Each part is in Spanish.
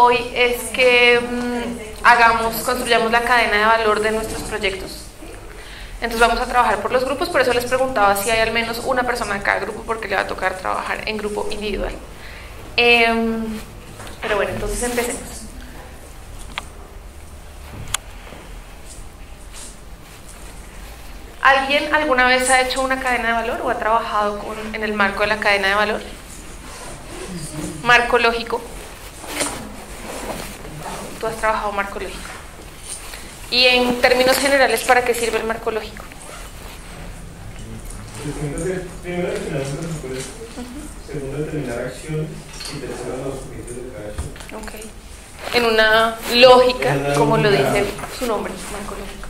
hoy es que construyamos la cadena de valor de nuestros proyectos. Entonces vamos a trabajar por los grupos, por eso les preguntaba si hay al menos una persona en cada grupo, porque le va a tocar trabajar en grupo individual. Pero bueno, entonces empecemos. ¿Alguien alguna vez ha hecho una cadena de valor o ha trabajado en el marco de la cadena de valor? Marco lógico. Tú has trabajado marco lógico. Y en términos generales, ¿para qué sirve el marco lógico? Primero, determinar los presupuestos. Segundo, determinar acciones. Y tercero, los objetivos de cada acción. Okay. En una lógica, como lo dice su nombre, marco lógico.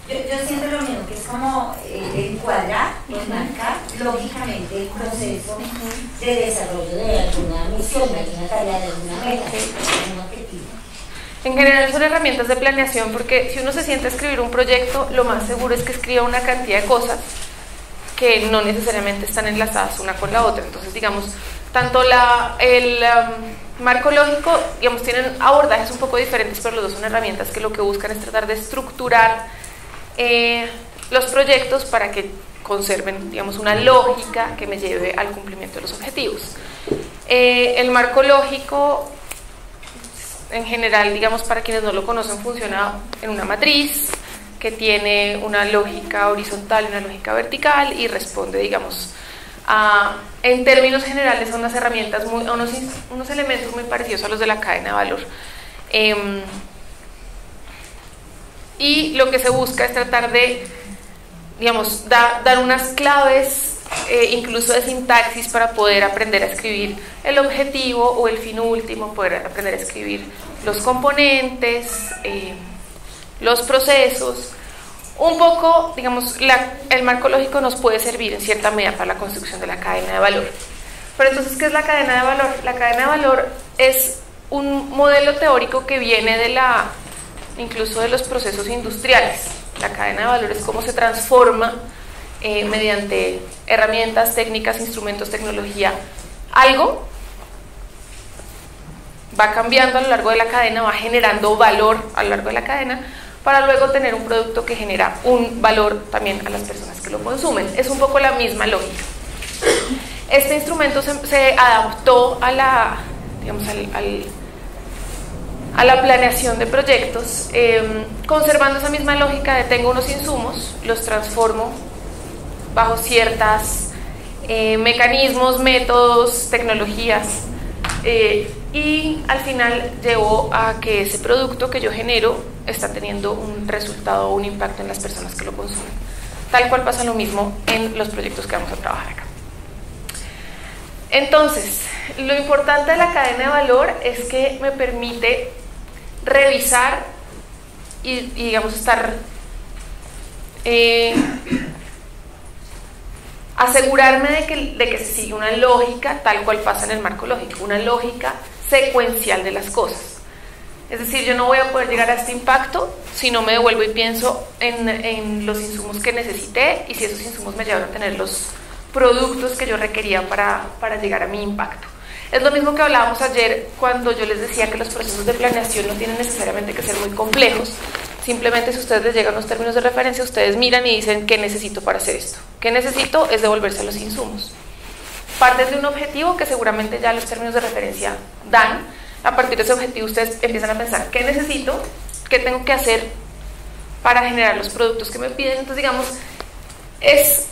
Yo siento lo mismo, que es como encuadrar, enmarcar lógicamente el proceso de desarrollo de alguna misión, de alguna tarea, de alguna meta, de algún objetivo. En general son herramientas de planeación, porque si uno se siente a escribir un proyecto, lo más seguro es que escriba una cantidad de cosas que no necesariamente están enlazadas una con la otra. Entonces, digamos, tanto el marco lógico, digamos, tienen abordajes un poco diferentes, pero los dos son herramientas que lo que buscan es tratar de estructurar los proyectos para que conserven, digamos, una lógica que me lleve al cumplimiento de los objetivos. El marco lógico, en general, digamos, para quienes no lo conocen, funciona en una matriz que tiene una lógica horizontal y una lógica vertical y responde, digamos, en términos generales a unas herramientas, a unos elementos muy parecidos a los de la cadena de valor. Y lo que se busca es tratar de, digamos, dar unas claves, incluso de sintaxis, para poder aprender a escribir el objetivo o el fin último, poder aprender a escribir los componentes, los procesos. Un poco, digamos, el marco lógico nos puede servir en cierta medida para la construcción de la cadena de valor. Pero entonces, ¿qué es la cadena de valor? La cadena de valor es un modelo teórico que viene incluso de los procesos industriales. La cadena de valor es cómo se transforma mediante herramientas, técnicas, instrumentos, tecnología. Algo va cambiando a lo largo de la cadena, va generando valor a lo largo de la cadena, para luego tener un producto que genera un valor también a las personas que lo consumen. Es un poco la misma lógica. Este instrumento se adaptó a la, digamos, a la planeación de proyectos, conservando esa misma lógica de tengo unos insumos, los transformo bajo ciertos mecanismos, métodos, tecnologías, y al final llevo a que ese producto que yo genero está teniendo un resultado o un impacto en las personas que lo consumen. Tal cual pasa lo mismo en los proyectos que vamos a trabajar acá. Entonces, lo importante de la cadena de valor es que me permite revisar y digamos, asegurarme de que se sigue una lógica tal cual pasa en el marco lógico, una lógica secuencial de las cosas. Es decir, yo no voy a poder llegar a este impacto si no me devuelvo y pienso en los insumos que necesité y si esos insumos me llevan a tener los productos que yo requería para llegar a mi impacto. Es lo mismo que hablábamos ayer cuando yo les decía que los procesos de planeación no tienen necesariamente que ser muy complejos. Simplemente, si ustedes les llegan los términos de referencia, ustedes miran y dicen ¿qué necesito para hacer esto? ¿Qué necesito? Es devolverse a los insumos. Parten de un objetivo que seguramente ya los términos de referencia dan. A partir de ese objetivo ustedes empiezan a pensar ¿qué necesito? ¿Qué tengo que hacer para generar los productos que me piden? Entonces, digamos,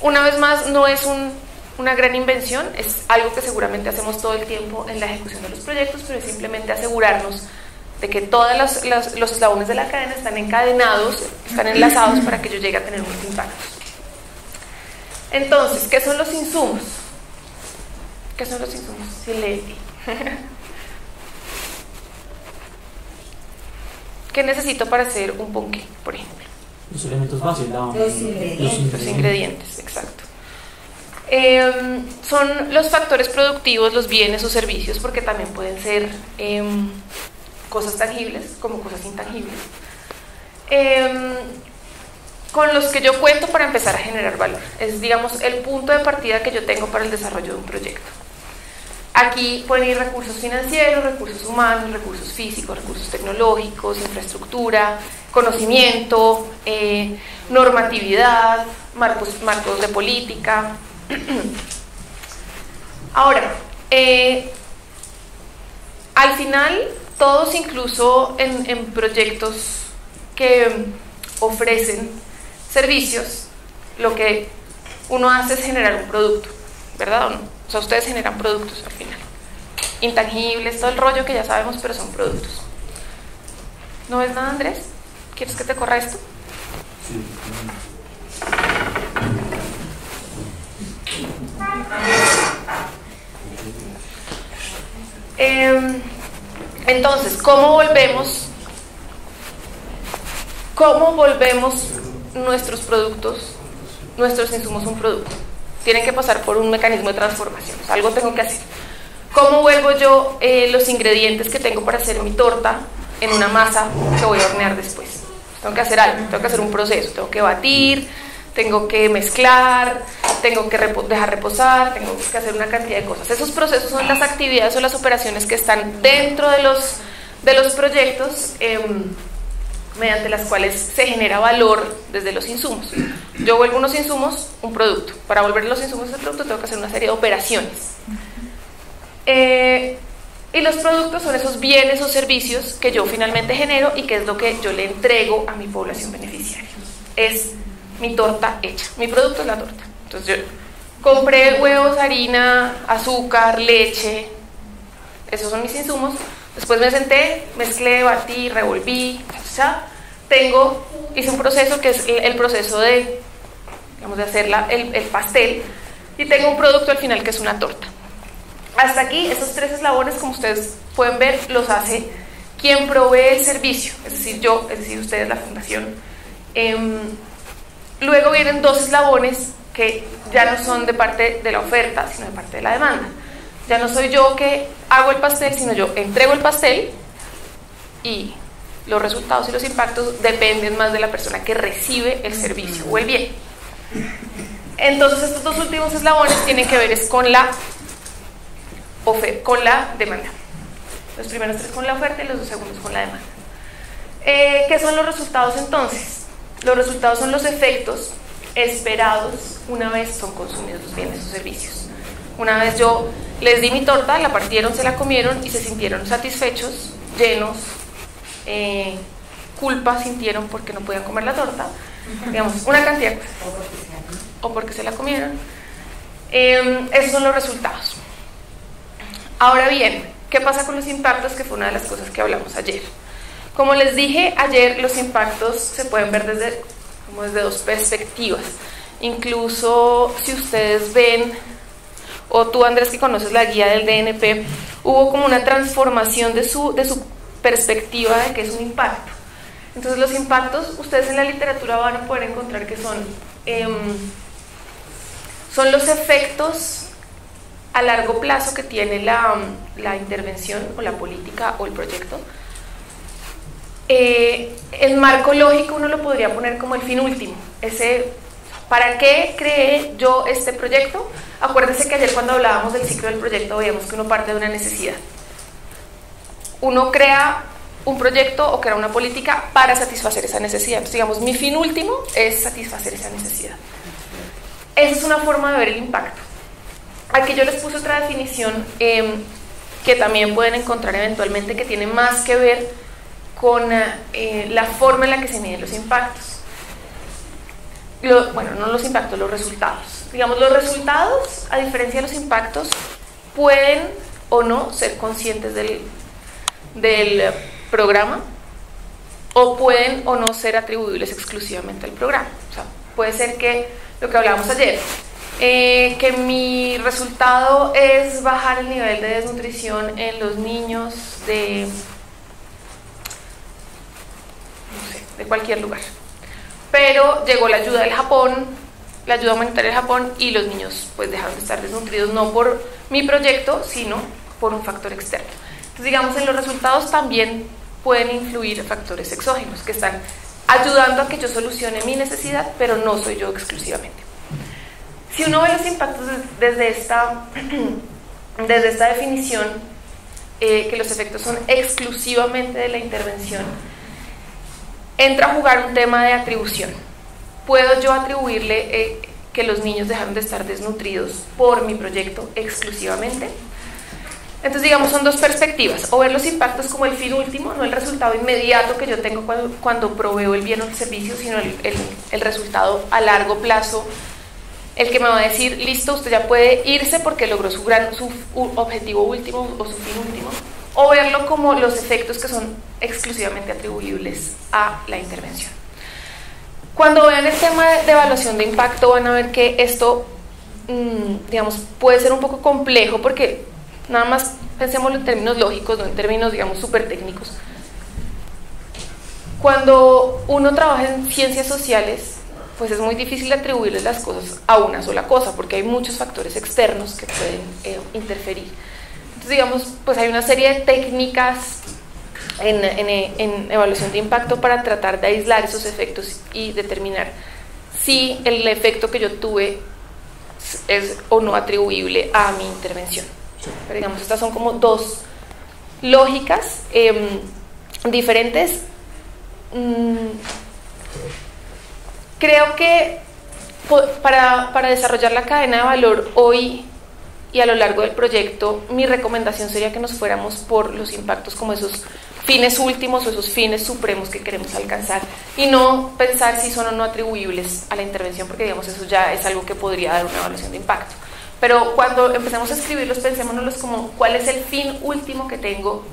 una vez más, no es una gran invención, es algo que seguramente hacemos todo el tiempo en la ejecución de los proyectos, pero es simplemente asegurarnos de que todos los eslabones de la cadena están encadenados, están enlazados para que yo llegue a tener unos impactos. Entonces, ¿qué son los insumos? ¿Qué son los insumos? Sí, leí. ¿Qué necesito para hacer un ponqué, por ejemplo? Los elementos básicos, los ingredientes, exacto. Son los factores productivos, los bienes o servicios, porque también pueden ser cosas tangibles como cosas intangibles, con los que yo cuento para empezar a generar valor. Es, digamos, el punto de partida que yo tengo para el desarrollo de un proyecto. Aquí pueden ir recursos financieros, recursos humanos, recursos físicos, recursos tecnológicos, infraestructura, conocimiento, normatividad, marcos de política. Ahora, al final, todos, incluso en proyectos que ofrecen servicios, lo que uno hace es generar un producto, ¿verdad o no? O sea, ustedes generan productos al final, intangibles, todo el rollo que ya sabemos, pero son productos. ¿No ves nada, Andrés? ¿Quieres que te corra esto? Sí. Entonces, ¿cómo volvemos nuestros productos, nuestros insumos un producto? Tienen que pasar por un mecanismo de transformación, o sea, algo tengo que hacer. ¿Cómo vuelvo yo los ingredientes que tengo para hacer mi torta en una masa que voy a hornear después? Tengo que hacer algo, tengo que hacer un proceso, tengo que batir, tengo que mezclar, tengo que dejar reposar, tengo que hacer una cantidad de cosas. Esos procesos son las actividades o las operaciones que están dentro de los proyectos, mediante las cuales se genera valor desde los insumos. Yo vuelvo unos insumos un producto. Para volver los insumos ese producto tengo que hacer una serie de operaciones. Y los productos son esos bienes o servicios que yo finalmente genero y que es lo que yo le entrego a mi población beneficiaria. Es mi torta hecha. Mi producto es la torta. Entonces yo compré huevos, harina, azúcar, leche. Esos son mis insumos. Después me senté, mezclé, batí, revolví. Hice un proceso que es el proceso de hacer el pastel, y tengo un producto al final que es una torta. Hasta aquí, esos tres eslabones, como ustedes pueden ver, los hace quien provee el servicio, es decir, yo, es decir, ustedes, la fundación. Luego vienen dos eslabones que ya no son de parte de la oferta, sino de parte de la demanda. Ya no soy yo que hago el pastel, sino yo entrego el pastel, y los resultados y los impactos dependen más de la persona que recibe el servicio o el bien. Entonces, estos dos últimos eslabones tienen que ver con la demanda. Los primeros tres con la oferta y los dos segundos con la demanda. ¿Qué son los resultados entonces? Los resultados son los efectos esperados una vez son consumidos los bienes o servicios. Una vez yo les di mi torta, la partieron, se la comieron y se sintieron satisfechos, llenos, culpa sintieron porque no podían comer la torta, digamos, una cantidad de cosas, o porque se la comieron. Esos son los resultados. Ahora bien, ¿qué pasa con los impactos? Que fue una de las cosas que hablamos ayer. Como les dije ayer, los impactos se pueden ver desde dos perspectivas. Incluso si ustedes ven, o tú, Andrés, que conoces la guía del DNP, hubo como una transformación de su perspectiva de qué es un impacto. Entonces, los impactos, ustedes en la literatura van a poder encontrar que son los efectos a largo plazo que tiene la intervención o la política o el proyecto. El marco lógico uno lo podría poner como el fin último. ¿Para qué creé yo este proyecto? Acuérdense que ayer, cuando hablábamos del ciclo del proyecto, veíamos que uno parte de una necesidad. Uno crea un proyecto o crea una política para satisfacer esa necesidad. Entonces, digamos, mi fin último es satisfacer esa necesidad. Esa es una forma de ver el impacto. Aquí yo les puse otra definición que también pueden encontrar eventualmente, que tiene más que ver con la forma en la que se miden los impactos. Bueno, no los impactos, los resultados. Digamos, los resultados, a diferencia de los impactos, pueden o no ser conscientes del programa, o pueden o no ser atribuibles exclusivamente al programa. O sea, puede ser que, lo que hablábamos ayer, que mi resultado es bajar el nivel de desnutrición en los niños de cualquier lugar, pero llegó la ayuda del Japón, la ayuda humanitaria del Japón, y los niños pues dejaron de estar desnutridos, no por mi proyecto, sino por un factor externo. Entonces, digamos, en los resultados también pueden influir factores exógenos que están ayudando a que yo solucione mi necesidad, pero no soy yo exclusivamente. Si uno ve los impactos desde desde esta definición, que los efectos son exclusivamente de la intervención, entra a jugar un tema de atribución. ¿Puedo yo atribuirle que los niños dejaron de estar desnutridos por mi proyecto exclusivamente? Entonces, digamos, son dos perspectivas: o ver los impactos como el fin último, no el resultado inmediato que yo tengo cuando proveo el bien o el servicio, sino el resultado a largo plazo, el que me va a decir, listo, usted ya puede irse porque logró su objetivo último o su fin último. O verlo como los efectos que son exclusivamente atribuibles a la intervención. Cuando vean el tema de evaluación de impacto, van a ver que esto, digamos, puede ser un poco complejo, porque nada más pensémoslo en términos lógicos, no en términos, digamos, súper técnicos. Cuando uno trabaja en ciencias sociales, pues es muy difícil atribuirle las cosas a una sola cosa, porque hay muchos factores externos que pueden interferir. Entonces, digamos, pues hay una serie de técnicas en evaluación de impacto para tratar de aislar esos efectos y determinar si el efecto que yo tuve es o no atribuible a mi intervención. Pero digamos, estas son como dos lógicas diferentes. Creo que para desarrollar la cadena de valor hoy y a lo largo del proyecto, mi recomendación sería que nos fuéramos por los impactos como esos fines últimos o esos fines supremos que queremos alcanzar, y no pensar si son o no atribuibles a la intervención, porque digamos eso ya es algo que podría dar una evaluación de impacto. Pero cuando empecemos a escribirlos, pensémonos como cuál es el fin último que tengo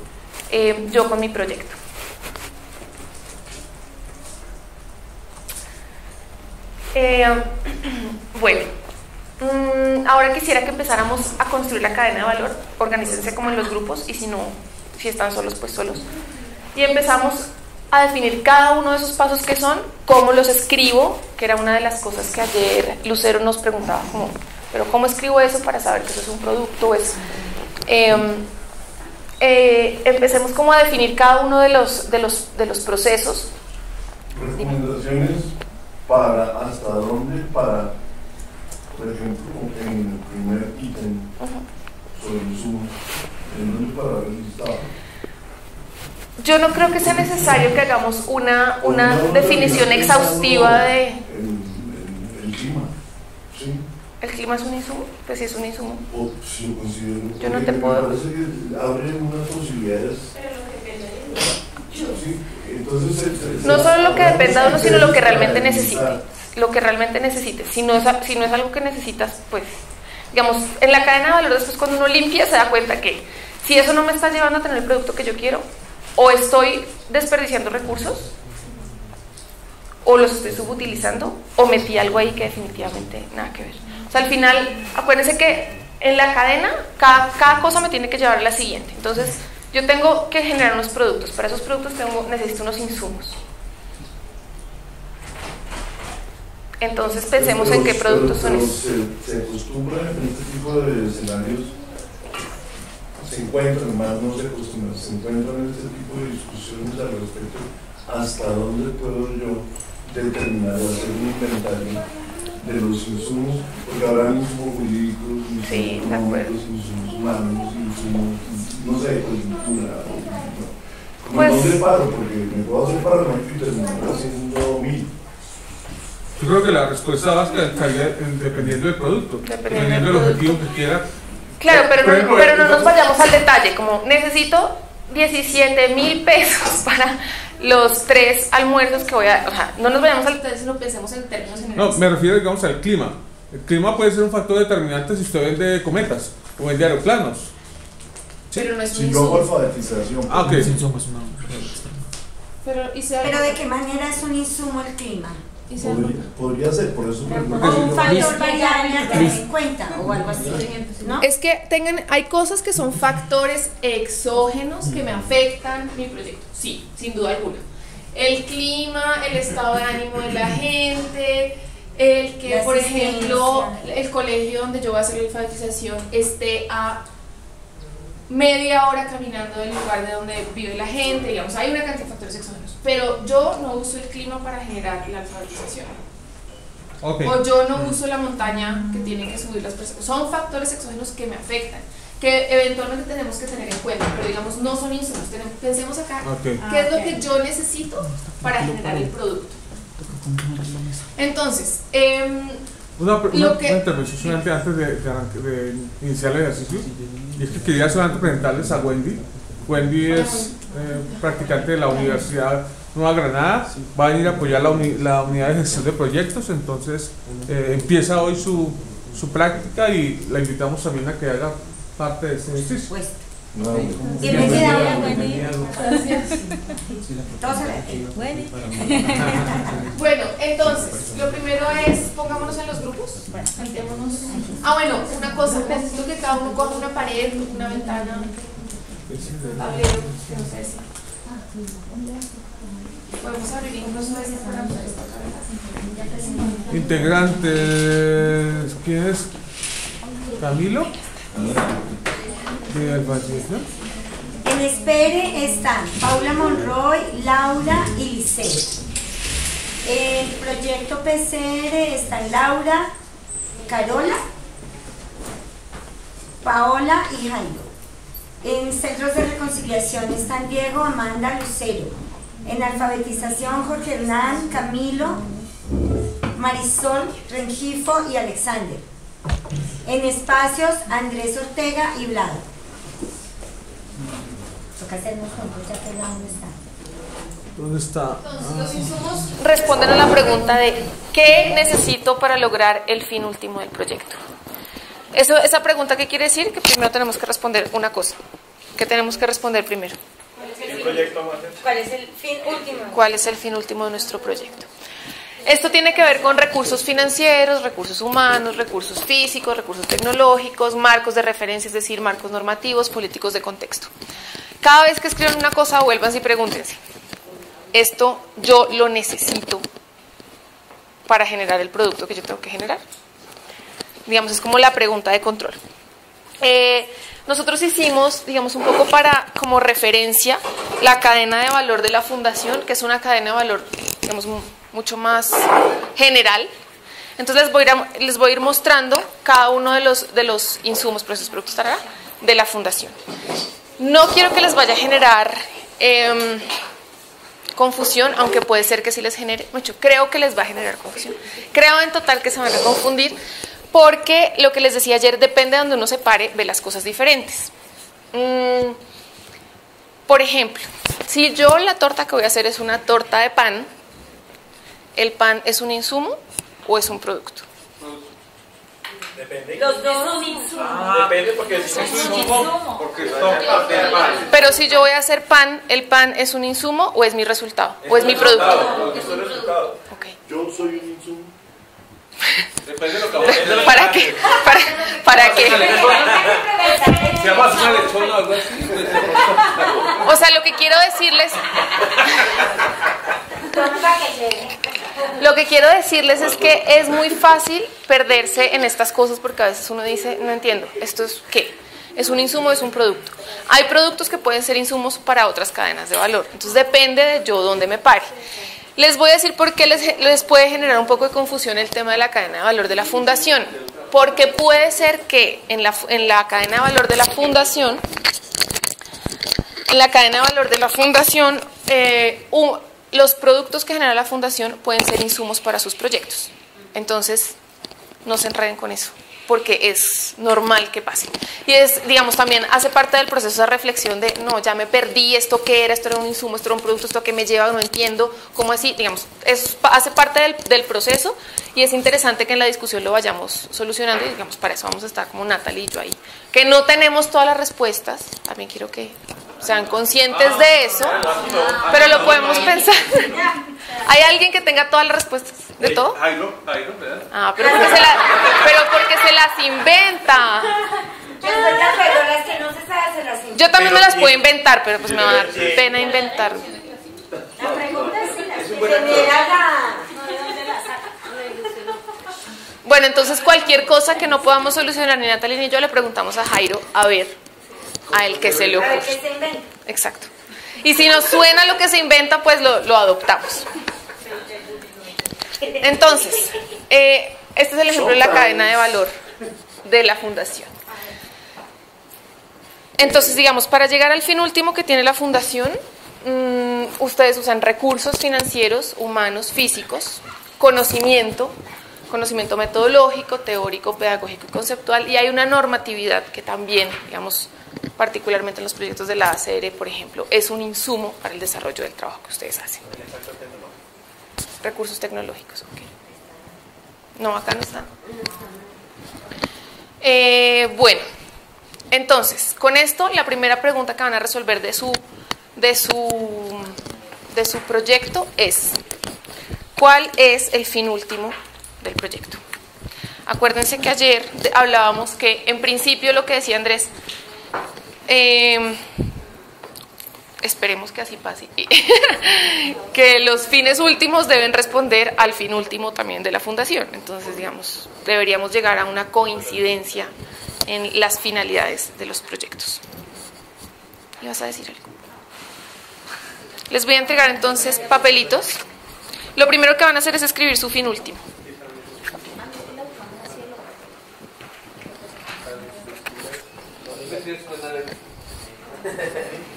yo con mi proyecto. Bueno, ahora quisiera que empezáramos a construir la cadena de valor. Organícense como en los grupos, y si están solos, pues solos. Y empezamos a definir cada uno de esos pasos que son, cómo los escribo, que era una de las cosas que ayer Lucero nos preguntaba, como, pero ¿cómo escribo eso para saber que eso es un producto? Empecemos como a definir cada uno de los procesos. Recomendaciones para hasta dónde, para, por ejemplo, en el primer ítem sobre el Zoom, ¿en dónde para ver el listado? Yo no creo que sea necesario que hagamos una definición exhaustiva de... El clima, ¿sí? ¿El clima es un insumo? Pues sí es un insumo. O si lo considero... Yo no te puedo... Me parece que abre unas posibilidades... Sí, entonces... No solo lo que dependa de uno, sino lo que realmente necesite. Lo que realmente necesite. Si no es algo que necesitas, pues... Digamos, en la cadena de valor, después cuando uno limpia, se da cuenta que si eso no me está llevando a tener el producto que yo quiero, o estoy desperdiciando recursos, o los estoy subutilizando, o metí algo ahí que definitivamente nada que ver. O sea, al final, acuérdense que en la cadena, cada cosa me tiene que llevar a la siguiente. Entonces, yo tengo que generar unos productos. Para esos productos necesito unos insumos. Entonces, pensemos en qué productos son esos. Se acostumbra en este tipo de escenarios, se encuentran, más no se acostumbran, se encuentran en este tipo de discusiones al respecto, hasta dónde puedo yo determinar o hacer un inventario de los insumos, porque habrá insumos jurídicos, insumos económicos, insumos humanos, insumos, no sé, coyuntura, pues, ¿dónde paro? Porque me puedo hacer paranoico y terminar haciendo 1000. Yo creo que la respuesta va a estaría dependiendo del producto, dependiendo del objetivo que quiera. Claro, pero no nos vayamos al detalle, como necesito 17,000 pesos para los 3 almuerzos que voy a... O sea, no nos vayamos al detalle, sino pensemos en términos generales. No, me refiero, digamos, al clima. El clima puede ser un factor determinante si usted vende cometas o vende aeroplanos. ¿Sí? Pero no es un si yo hago alfabetización. Ah, ok. Pero ¿de qué manera es un insumo el clima? Podría ser, por eso como un factor variable a tener en cuenta o algo así, ¿no? Es que hay cosas que son factores exógenos que me afectan mi proyecto, sí, sin duda alguna. El clima, el estado de ánimo de la gente, el que, por ejemplo, el colegio donde yo voy a hacer la alfabetización esté a media hora caminando del lugar de donde vive la gente, digamos, hay una cantidad de factores exógenos, pero yo no uso el clima para generar la alfabetización. Okay. O yo no uso la montaña que tienen que subir las personas. Son factores exógenos que me afectan. que eventualmente tenemos que tener en cuenta, pero digamos no son insumos. Pensemos acá, Okay. ¿qué es lo que yo necesito para generar el producto? Entonces, Una que- intervención solamente antes de iniciar el ejercicio, y es que quería solamente presentarles a Wendy. Wendy es practicante de la Universidad Nueva Granada, va a venir a apoyar la unidad de gestión de proyectos, entonces empieza hoy su práctica y la invitamos también a que haga parte de este ejercicio. Pues, No, bienvenida. bueno, entonces, lo primero es, pongámonos en los grupos, sentémonos. Bueno, una cosa, necesito que cada uno coja una pared, una ventana, tablero, que no sé si. Podemos abrir incluso desde fuera para esta cabeza. Integrantes, ¿quién es? ¿Camilo? ¿De Alfaciación? En Espere están Paula Monroy, Laura y Lisette. En Proyecto PCR están Laura, Carola, Paola y Jairo. En Centros de Reconciliación están Diego, Amanda, Lucero. En Alfabetización Jorge Hernán, Camilo, Marisol, Rengifo y Alexander. En Espacios Andrés Ortega y Vlado. Toca hacernos juntos ya que Vlado no está. ¿Dónde está? Entonces, los insumos responden a la pregunta de ¿qué necesito para lograr el fin último del proyecto? Esa pregunta, ¿qué quiere decir? Que primero tenemos que responder una cosa. ¿Qué tenemos que responder primero? ¿Cuál es el fin último? ¿Cuál es el fin último de nuestro proyecto? Esto tiene que ver con recursos financieros, recursos humanos, recursos físicos, recursos tecnológicos, marcos de referencia, es decir, marcos normativos, políticos de contexto. Cada vez que escriban una cosa, vuélvanse y pregúntense, ¿esto yo lo necesito para generar el producto que yo tengo que generar? Digamos, es como la pregunta de control. Nosotros hicimos, digamos, un poco como referencia la cadena de valor de la fundación, que es una cadena de valor, digamos, mucho más general. Entonces les voy a ir mostrando cada uno de los insumos, procesos, productos, tarara, de la fundación. No quiero que les vaya a generar confusión, aunque puede ser que sí les genere mucho. Creo que les va a generar confusión. Creo en total que se van a confundir, porque lo que les decía ayer, depende de donde uno se pare, ve las cosas diferentes. Por ejemplo, si yo la torta que voy a hacer es una torta de pan, ¿el pan es un insumo o es un producto? Depende. Los dos son insumos. Depende porque es un insumo. Porque es torta de pan. Pero si yo voy a hacer pan, ¿el pan es un insumo o es mi resultado? ¿O es mi producto? Es el resultado. Okay. Yo soy un insumo. Depende de lo que vamos a hacer. ¿Para qué? ¿Para qué? Se llama una lechona o algo así. O sea, lo que quiero decirles... Lo que quiero decirles es que es muy fácil perderse en estas cosas porque a veces uno dice, no entiendo, ¿esto es qué? ¿Es un insumo o es un producto? Hay productos que pueden ser insumos para otras cadenas de valor. Entonces depende de yo dónde me pare. Les voy a decir por qué les puede generar un poco de confusión el tema de la cadena de valor de la fundación. Porque puede ser que en la cadena de valor de la fundación, los productos que genera la fundación pueden ser insumos para sus proyectos. Entonces, no se enreden con eso, porque es normal que pase. Y digamos, también hace parte del proceso de reflexión de, no, ya me perdí, esto qué era, esto era un insumo, esto era un producto, esto que me lleva, no entiendo, ¿cómo así? Digamos, eso hace parte del proceso y es interesante que en la discusión lo vayamos solucionando y, digamos, para eso vamos a estar como Natalie y yo ahí. Que no tenemos todas las respuestas, también quiero que sean conscientes de eso, pero lo podemos pensar. ¿Hay alguien que tenga todas las respuestas de todo? Jairo, ¿verdad? Pero porque se las inventa. Yo estoy de acuerdo, las que no se saben se las invento. Yo también me las puedo inventar, pero pues me va a dar pena inventar. La pregunta es si las genera la... Bueno, entonces cualquier cosa que no podamos solucionar ni Natalia ni yo le preguntamos a Jairo a ver a él que se le A ver ocurre. qué se inventa. Exacto. Y si nos suena lo que se inventa, pues lo adoptamos. Entonces, este es el ejemplo de la cadena de valor de la fundación. Entonces, digamos, para llegar al fin último que tiene la fundación, ustedes usan recursos financieros, humanos, físicos, conocimiento metodológico, teórico, pedagógico y conceptual, y hay una normatividad que también, digamos, particularmente en los proyectos de la ACR, por ejemplo, es un insumo para el desarrollo del trabajo que ustedes hacen. Recursos tecnológicos, ok. No, acá no están. Bueno, entonces, con esto, la primera pregunta que van a resolver de su proyecto es: ¿cuál es el fin último del proyecto? Acuérdense que ayer hablábamos que, en principio, lo que decía Andrés, esperemos que así pase, que los fines últimos deben responder al fin último también de la fundación. Entonces, digamos, deberíamos llegar a una coincidencia en las finalidades de los proyectos. ¿Ibas a decir algo? Les voy a entregar entonces papelitos. Lo primero que van a hacer es escribir su fin último.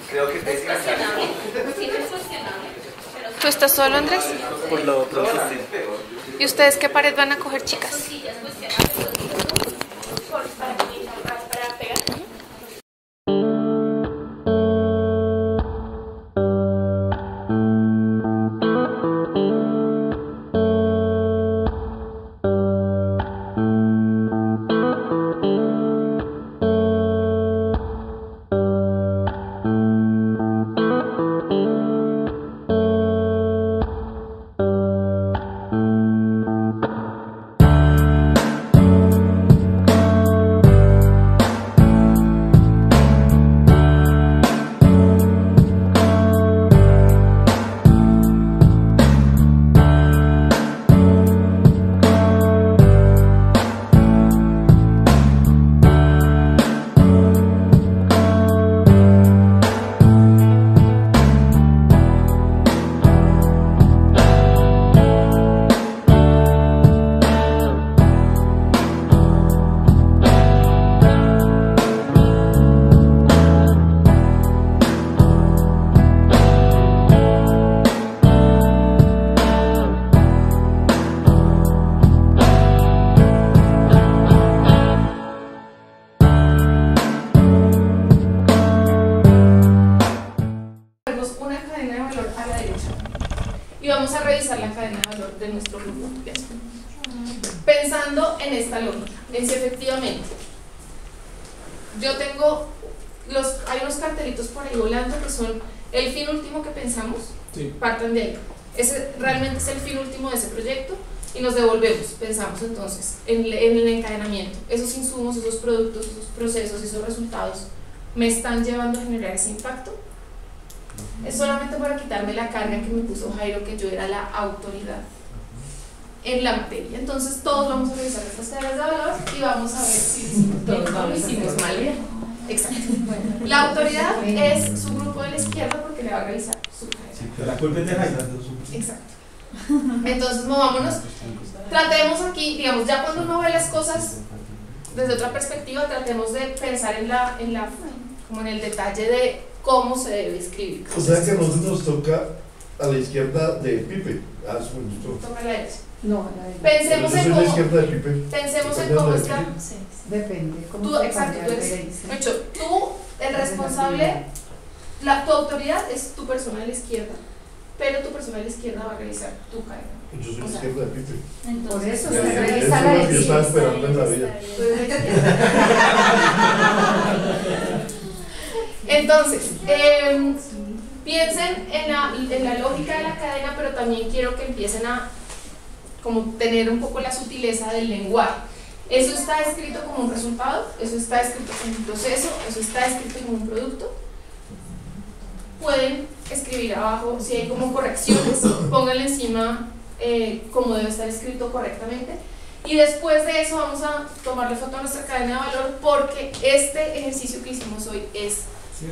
Creo que te ¿Tú estás solo, Andrés? por lo pronto sí. ¿Y ustedes qué pared van a coger, chicas? Para pegar. Vamos a revisar la cadena de valor de nuestro grupo. Pensando en esta lógica, en si efectivamente yo tengo hay unos cartelitos por ahí volando que son el fin último que pensamos, sí. Partan de ahí. Ese realmente es el fin último de ese proyecto y nos devolvemos. Pensamos entonces en el encadenamiento. Esos insumos, esos productos, esos procesos, esos resultados me están llevando a generar ese impacto. Es solamente para quitarme la carga que me puso Jairo, que yo era la autoridad en la materia. Entonces todos vamos a revisar estas cadenas de valor y vamos a ver si hicimos bien o lo hicimos mal. Exacto. La autoridad es su grupo de la izquierda porque le va a revisar su cadena. Sí, la culpa es de Jairo. Exacto. Entonces movámonos. Tratemos aquí, digamos, ya cuando uno ve las cosas desde otra perspectiva, tratemos de pensar como en el detalle de cómo se debe escribir. O sea que a nosotros nos toca a la izquierda de Pipe. Ah, eso me gustó. Toca a la derecha. No, a la derecha. Pensemos en la cómo. izquierda de Pipe. Pensemos en cómo está. Depende. Tú, exacto, tú eres. De hecho, tú, el responsable, tu autoridad es tu persona de la izquierda, pero tu persona de la izquierda va a revisar tu cadena. Yo soy la izquierda de Pipe. Por eso Eso se es revisa lo la que yo derecha. estaba esperando en la vida. Entonces, piensen en la lógica de la cadena, pero también quiero que empiecen a como tener un poco la sutileza del lenguaje. Eso está escrito como un resultado, eso está escrito como un proceso, eso está escrito como un producto. Pueden escribir abajo, si hay como correcciones, pónganle encima cómo debe estar escrito correctamente. Y después de eso vamos a tomarle foto a nuestra cadena de valor, porque este ejercicio que hicimos hoy es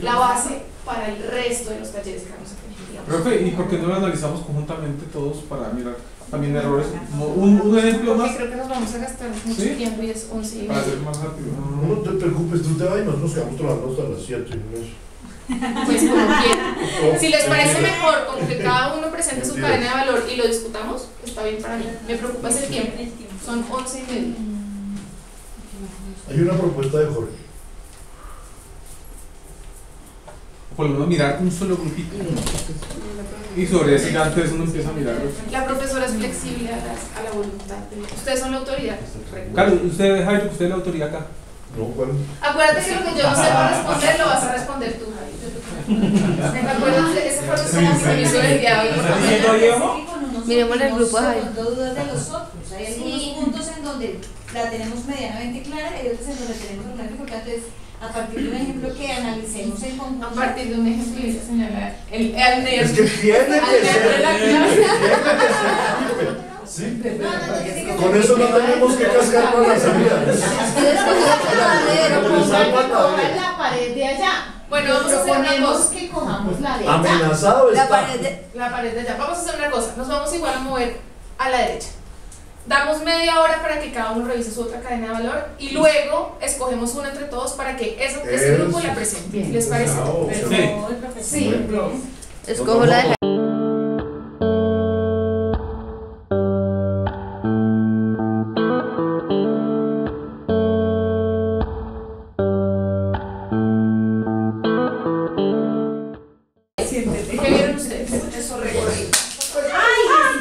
la base para el resto de los talleres que vamos a tener. Profe, ¿y por qué no lo analizamos conjuntamente todos para mirar también errores? Un ejemplo Porque más. creo que nos vamos a gastar mucho ¿Sí? tiempo y es 11 y Para media. ser más rápido. No te preocupes, tú te vas y nosotros nos quedamos trabajando hasta las 7. Pues como quieran. Si les parece mejor, como que cada uno presente su cadena de valor y lo discutamos, está bien para mí. Me preocupa es el tiempo. Son 11 y media. Hay una propuesta de Jorge. Por lo menos mirar un solo grupito. Y sobre ese ya antes uno empieza a mirar. La profesora es flexible a la voluntad. Ustedes son la autoridad. Carlos, usted, Jairo, usted es la autoridad acá. No, ¿cuál? Acuérdate que lo que yo no sepa responder lo vas a responder tú, Jairo. Acuérdate, ese fue nuestro compromiso del día de hoy. Miremos el grupo de Jairo. Dudas de los otros. Hay algunos puntos en donde la tenemos medianamente clara y otros en donde tenemos una dificultad. Entonces, a partir de un ejemplo que analicemos en conjunto. A partir de un ejemplo y señalar el Es que tiene que ser. ¿Sí? Con eso no tenemos que cascar con la salida. Cojan la pared de allá. Bueno, vamos a hacer una cosa. Que cojamos la de allá. Amenazado está. La pared de allá. Vamos a hacer una cosa. Nos vamos igual a mover a la derecha. Damos media hora para que cada uno revise su otra cadena de valor y luego escogemos una entre todos para que ese grupo la presente. ¿Les parece? Sí. Sí. Escojo la de ¿Qué vieron ustedes? Eso recorrido.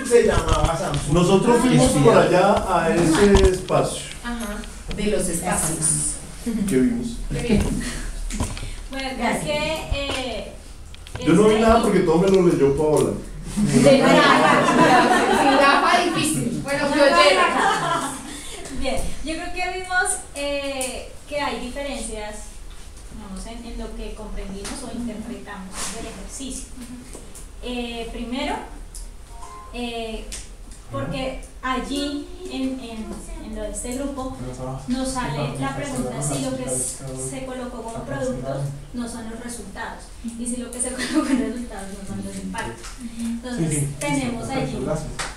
Se llamaba Samsung. Nosotros fuimos por allá a ese espacio. Ajá. De los espacios. ¿Qué vimos? Qué bien. Bueno, es que Yo no vi nada porque todo me lo leyó Paola. Jirafa difícil. Bueno, piollera. bien, yo creo que vimos que hay diferencias, vamos, en lo que comprendimos o interpretamos del ejercicio. Primero, porque allí en lo de este grupo nos sale la pregunta si lo que se colocó como productos no son los resultados y si lo que se colocó en resultados no son los impactos. Entonces tenemos allí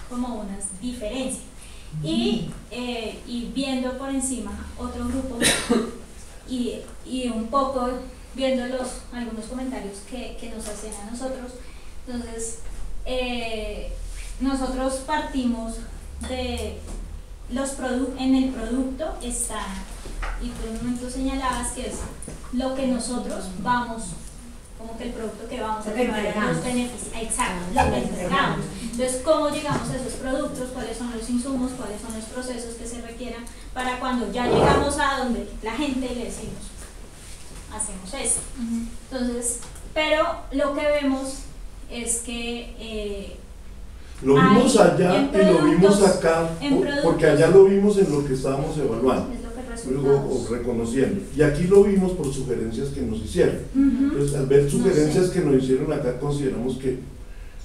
como unas diferencias y viendo por encima otro grupo y un poco viendo algunos comentarios que nos hacen a nosotros. Entonces nosotros partimos de en el producto está, y por un momento señalabas que es lo que nosotros vamos, como que el producto que vamos a llevar los beneficios, exacto, lo que entregamos. Entonces, ¿cómo llegamos a esos productos? ¿Cuáles son los insumos? ¿Cuáles son los procesos que se requieran para cuando ya llegamos a donde la gente le decimos, hacemos esto? Entonces, pero lo que vemos es que Lo vimos allá en y lo vimos productos, acá, en porque allá lo vimos en lo que estábamos evaluando, es lo que luego resultamos. reconociendo. Y aquí lo vimos por sugerencias que nos hicieron. Entonces, al ver sugerencias que nos hicieron acá, consideramos que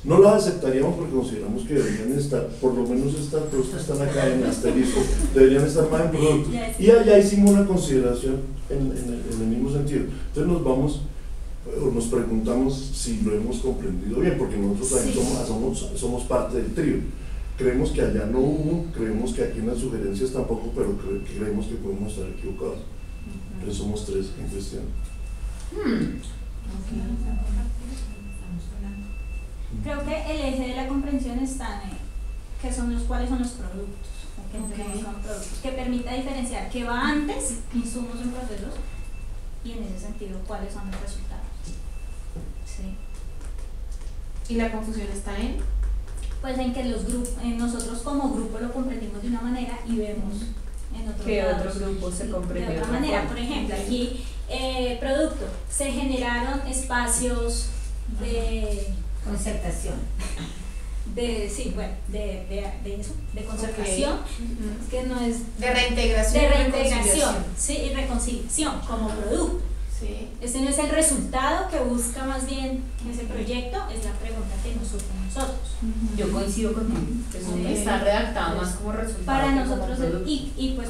no las aceptaríamos porque consideramos que deberían estar, por lo menos estas dos que están acá en asterisco, deberían estar más en productos. Y allá hicimos una consideración en el mismo sentido. Entonces nos vamos, o nos preguntamos si lo hemos comprendido bien, porque nosotros también somos parte del trío. Creemos que allá no hubo, creemos que aquí en las sugerencias tampoco, pero creemos que podemos estar equivocados. Entonces somos tres en cuestión. Creo que el eje de la comprensión está en cuáles son los productos, que entregamos son productos, que permita diferenciar qué va antes, insumos en procesos, y en ese sentido cuáles son los resultados. Sí. Y la confusión está en Pues en que nosotros como grupo lo comprendimos de una manera y vemos en otros ¿Qué lados otro grupo se comprendió de otra de manera. forma? Por ejemplo, aquí producto, se generaron espacios de Concertación. de eso, de concertación, que no es de reintegración. de y reintegración, reconciliación. sí, y reconciliación como producto. Sí. Este no es el resultado que busca más bien ese proyecto, es la pregunta que nos surge a nosotros. Yo coincido contigo, que Sí. está redactado más como resultado. Para que como nosotros, producto. y pues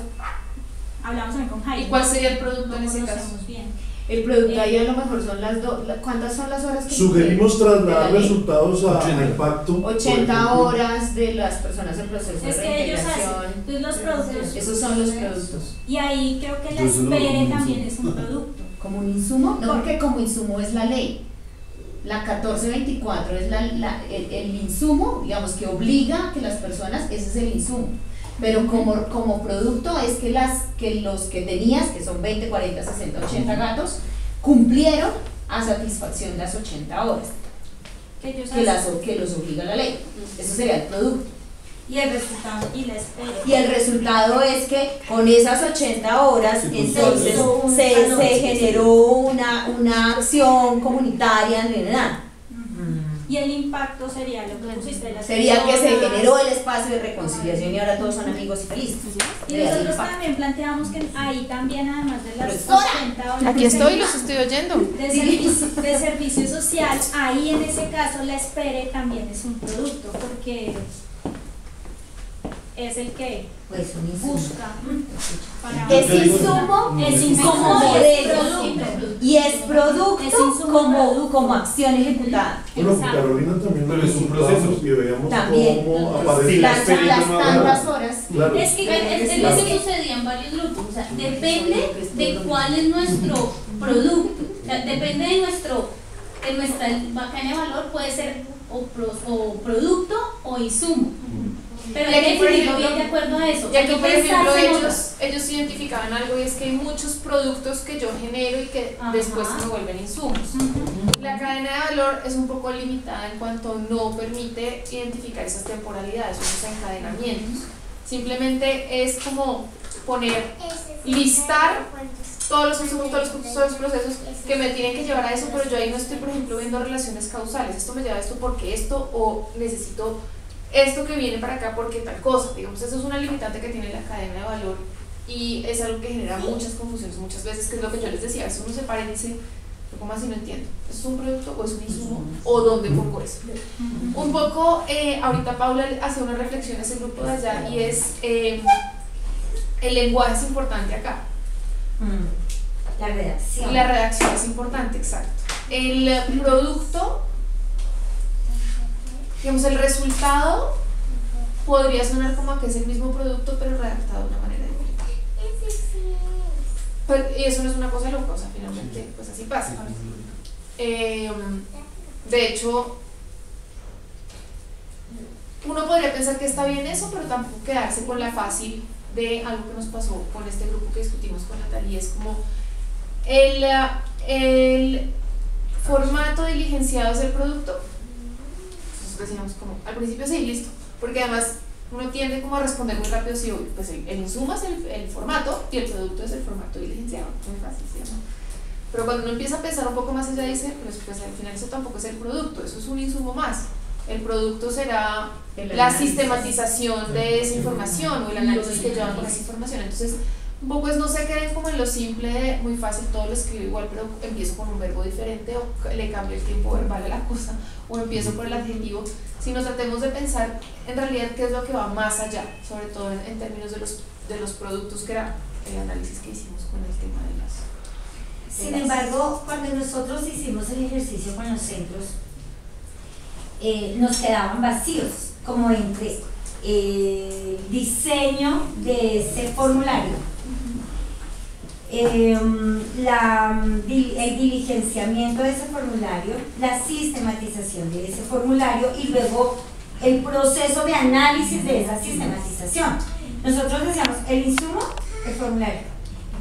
hablamos también con Jaime. ¿Y cuál sería el producto en ese caso? Conocemos bien. el producto ahí a lo mejor son las ¿cuántas son las horas que sugerimos trasladar resultados a impacto? 80 horas de las personas en proceso de Es que ellos reintegración. hacen los productos. Esos son los productos. Y ahí creo que la espere también es un producto. ¿Como un insumo? No, porque como insumo es la ley. La 1424 es el insumo, digamos, que obliga a que las personas, ese es el insumo. Pero como producto es que los que tenías, que son 20, 40, 60, 80 gatos, cumplieron a satisfacción las 80 horas que los obliga la ley. Eso sería el producto. Y el resultado y la espera. Y el resultado es que con esas 80 horas entonces se generó una acción comunitaria. Y el impacto sería lo que pusiste las sería que se generó el espacio de reconciliación y ahora todos son amigos y felices. Y nosotros también planteamos que ahí también, además de las 80 horas, aquí estoy, los estoy oyendo, de servicio social, ahí en ese caso la espere también es un producto, porque es el que pues busca para es insumo y es producto como acción ejecutada. Bueno, Carolina también. Pero es un proceso. Y veíamos también cómo aparece las tantas horas. Claro. Es que lo que sucedía en varios grupos, o sea, depende de cuál es nuestro producto, o sea, depende de nuestra cadena de valor, puede ser o producto o insumo. Pero hay que definirlo bien de acuerdo a eso. Y aquí, por ejemplo, pensarse ellos identificaban algo, y es que hay muchos productos que yo genero y que después se me vuelven insumos. La cadena de valor es un poco limitada en cuanto no permite identificar esas temporalidades, esos encadenamientos. Simplemente es como listar todos los insumos, todos los procesos que me tienen que llevar a eso, pero yo ahí no estoy, por ejemplo, viendo relaciones causales. Esto me lleva a esto porque esto, o necesito esto que viene para acá porque tal cosa. Digamos, eso es una limitante que tiene la cadena de valor y es algo que genera muchas confusiones muchas veces, que es lo que yo les decía. Eso uno se para y dice, ¿cómo así? No entiendo. ¿Es un producto o es un insumo? ¿O dónde pongo eso? Un poco, ahorita Paula hace una reflexión a ese grupo de allá, y es el lenguaje es importante acá. La redacción. La redacción es importante, exacto. El producto, digamos, el resultado podría sonar como que es el mismo producto pero redactado de una manera diferente. Y eso no es una cosa loca, o sea, finalmente pues así pasa. De hecho, uno podría pensar que está bien eso, pero tampoco quedarse con la fácil de algo que nos pasó con este grupo que discutimos con Natalia. Es como el formato diligenciado es el producto. Decíamos como al principio sí, listo, porque además uno tiende como a responder muy rápido, sí, pues el insumo es el formato y el producto es el formato diligenciado, muy fácil, ¿sí? Pero cuando uno empieza a pensar un poco más allá, dice, pues al final eso tampoco es el producto, eso es un insumo más. El producto será la sistematización de esa información o el análisis que llevan con esa información. Entonces, un poco es no se queden como en lo simple de muy fácil, todo lo escribo igual, pero empiezo con un verbo diferente, o le cambio el tiempo verbal a la cosa, o empiezo por el adjetivo, sino tratemos de pensar en realidad qué es lo que va más allá, sobre todo en términos de los productos, que era el análisis que hicimos con el tema de las... Sin embargo, cuando nosotros hicimos el ejercicio con los centros, nos quedaban vacíos, como entre diseño de ese formulario, el diligenciamiento de ese formulario, la sistematización de ese formulario y luego el proceso de análisis de esa sistematización. Nosotros decíamos el insumo, el formulario,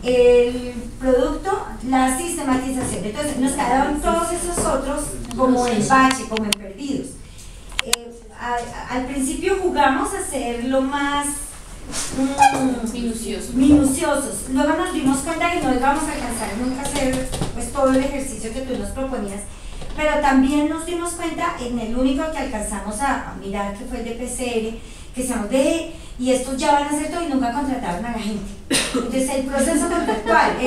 el producto, la sistematización. Entonces nos quedaron todos esos otros como en bache, como en perdidos. Al principio jugamos a ser lo más minuciosos. Luego nos dimos cuenta que no íbamos a alcanzar nunca a hacer pues todo el ejercicio que tú nos proponías, pero también nos dimos cuenta en el único que alcanzamos a mirar, que fue el de PCR, que decíamos y estos ya van a hacer todo y nunca contrataron a la gente. Entonces el proceso contractual,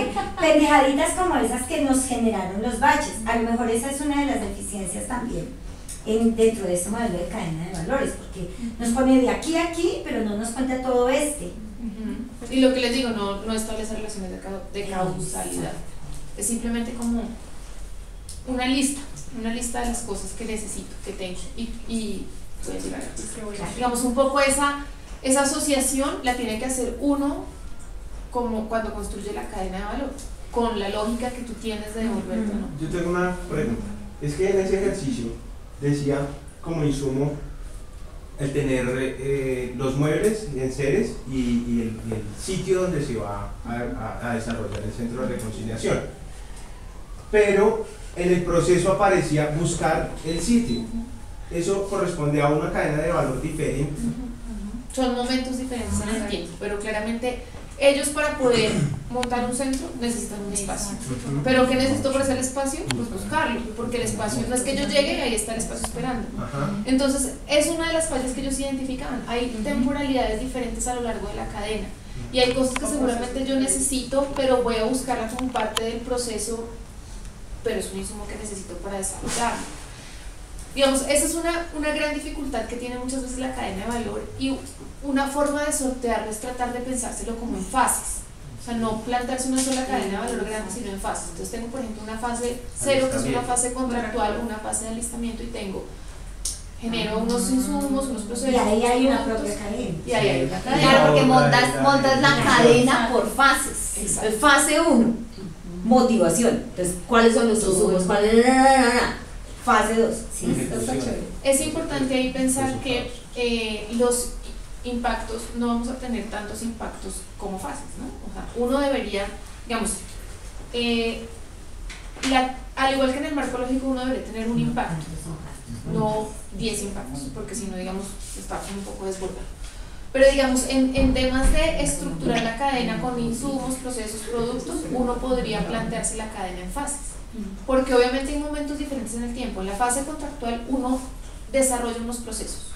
pendejaditas como esas que nos generaron los baches, a lo mejor esa es una de las deficiencias también dentro de este modelo de cadena de valores, porque nos pone de aquí a aquí, pero no nos cuenta todo este. Y lo que les digo, no establece relaciones de causalidad. es simplemente como una lista de las cosas que necesito, que tengo, y voy a llegar a, digamos, un poco esa asociación la tiene que hacer uno como cuando construye la cadena de valor, con la lógica que tú tienes de devolverte, ¿no? Yo tengo una pregunta, es que en ese ejercicio decía como insumo el tener los muebles y enseres y el sitio donde se va a desarrollar el centro de reconciliación, pero en el proceso aparecía buscar el sitio. Eso corresponde a una cadena de valor diferente. Son momentos diferentes en el tiempo, pero claramente ellos para poder montar un centro necesitan un espacio. ¿Pero qué necesito para hacer el espacio? Pues buscarlo, porque el espacio no es que yo llegue y ahí está el espacio esperando. Entonces es una de las fallas que ellos identificaban. Hay temporalidades diferentes a lo largo de la cadena y hay cosas que seguramente yo necesito, pero voy a buscarla como parte del proceso, pero es un insumo que necesito para desarrollarlo. Digamos, esa es una gran dificultad que tiene muchas veces la cadena de valor, y una forma de sortearlo es tratar de pensárselo como en fases. O sea, no plantearse una sola cadena de valor grande, sino en fases. Entonces tengo, por ejemplo, una fase 0, que es una fase contractual, una fase de alistamiento, y genero unos insumos, unos procesos. Y ahí hay una propia cadena. Y ahí hay una cadena. Claro, porque montas la cadena por fases. Exacto. Fase 1, motivación. Entonces, ¿cuáles son los insumos? Fase 2. Sí, esto está chévere. Es importante ahí pensar que los impactos, no vamos a tener tantos impactos como fases, ¿no? O sea, uno debería, digamos, al igual que en el marco lógico, uno debería tener un impacto, no 10 impactos, porque si no, digamos, está un poco desbordado. Pero digamos, en temas de estructurar la cadena con insumos, procesos, productos, uno podría plantearse la cadena en fases, porque obviamente hay momentos diferentes en el tiempo. En la fase contractual uno desarrolla unos procesos,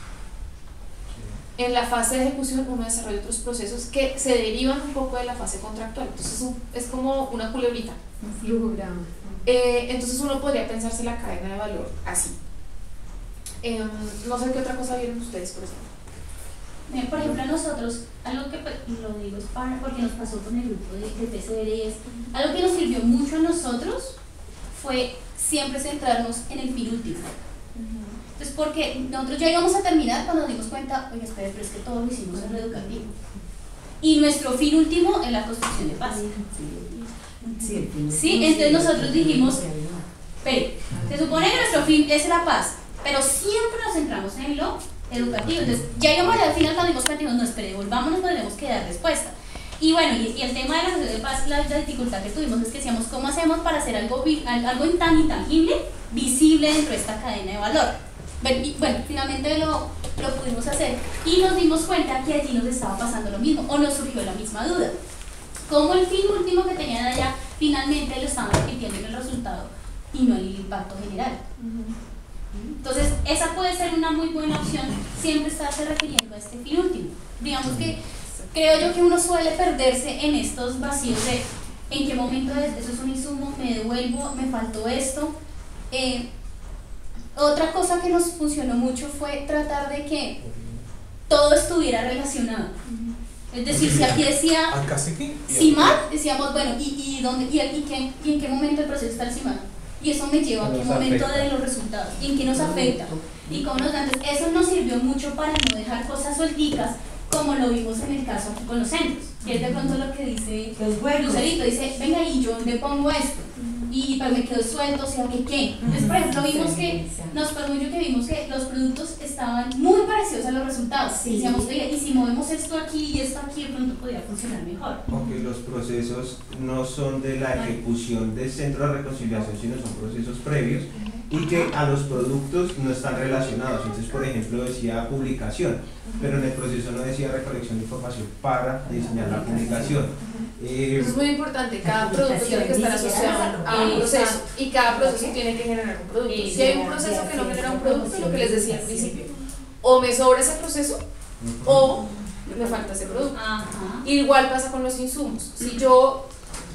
en la fase de ejecución uno desarrolla otros procesos que se derivan un poco de la fase contractual. Entonces es como una culebrita, un flujograma. Entonces uno podría pensarse la cadena de valor así. No sé qué otra cosa vieron ustedes, por ejemplo. Por ejemplo, nosotros, algo que lo digo es porque nos pasó con el grupo de PCR, y es algo que nos sirvió mucho a nosotros fue siempre centrarnos en el fin último. Entonces, porque nosotros ya íbamos a terminar cuando nos dimos cuenta, oye, espera, pero es que todo lo hicimos en reeducativo. Y nuestro fin último es la construcción de paz. Sí, entonces nosotros dijimos, pero se supone que nuestro fin es la paz, pero siempre nos centramos en lo educativo. Entonces, ya íbamos al final cuando dimos cuenta, no, espere, volvámonos, tenemos que dar respuesta. Y bueno, y el tema de la sociedad de paz, la dificultad que tuvimos es que decíamos, ¿cómo hacemos para hacer algo tan intangible, visible dentro de esta cadena de valor? Y bueno, finalmente lo pudimos hacer y nos dimos cuenta que allí nos estaba pasando lo mismo, o nos surgió la misma duda. ¿Cómo el fin último que tenían allá finalmente lo estaban repitiendo en el resultado y no en el impacto general? Entonces, esa puede ser una muy buena opción, siempre estarse refiriendo a este fin último. Digamos que creo yo que uno suele perderse en estos vacíos de en qué momento eso es un insumo, me devuelvo, me faltó esto. Otra cosa que nos funcionó mucho fue tratar de que todo estuviera relacionado. Es decir, si aquí decía CIMAR, decíamos, bueno, ¿y en qué momento el proceso está el CIMAR? Y eso me lleva a qué momento de los resultados, y en qué nos afecta, y cómo nos da. Entonces, eso nos sirvió mucho para no dejar cosas suelticas, como lo vimos en el caso aquí con los centros, que es de pronto lo que dice Lucerito, dice, venga, y yo le pongo esto, pero me quedo suelto, o sea, ¿qué? Entonces, por ejemplo, nos pasó mucho que vimos que los productos estaban muy parecidos a los resultados. Sí. Decíamos, oye, y si movemos esto aquí y esto aquí, de pronto podría funcionar mejor. Porque los procesos no son de la ejecución del centro de reconciliación, sino son procesos previos y que a los productos no están relacionados. Entonces, por ejemplo, decía publicación, pero en el proceso no decía recolección de información para diseñar la publicación. Es muy importante, cada producto tiene que estar asociado a un proceso, y cada proceso tiene que generar un producto. Si hay un proceso que no genera un producto, lo que les decía al principio, o me sobra ese proceso o me falta ese producto. Igual pasa con los insumos. Si yo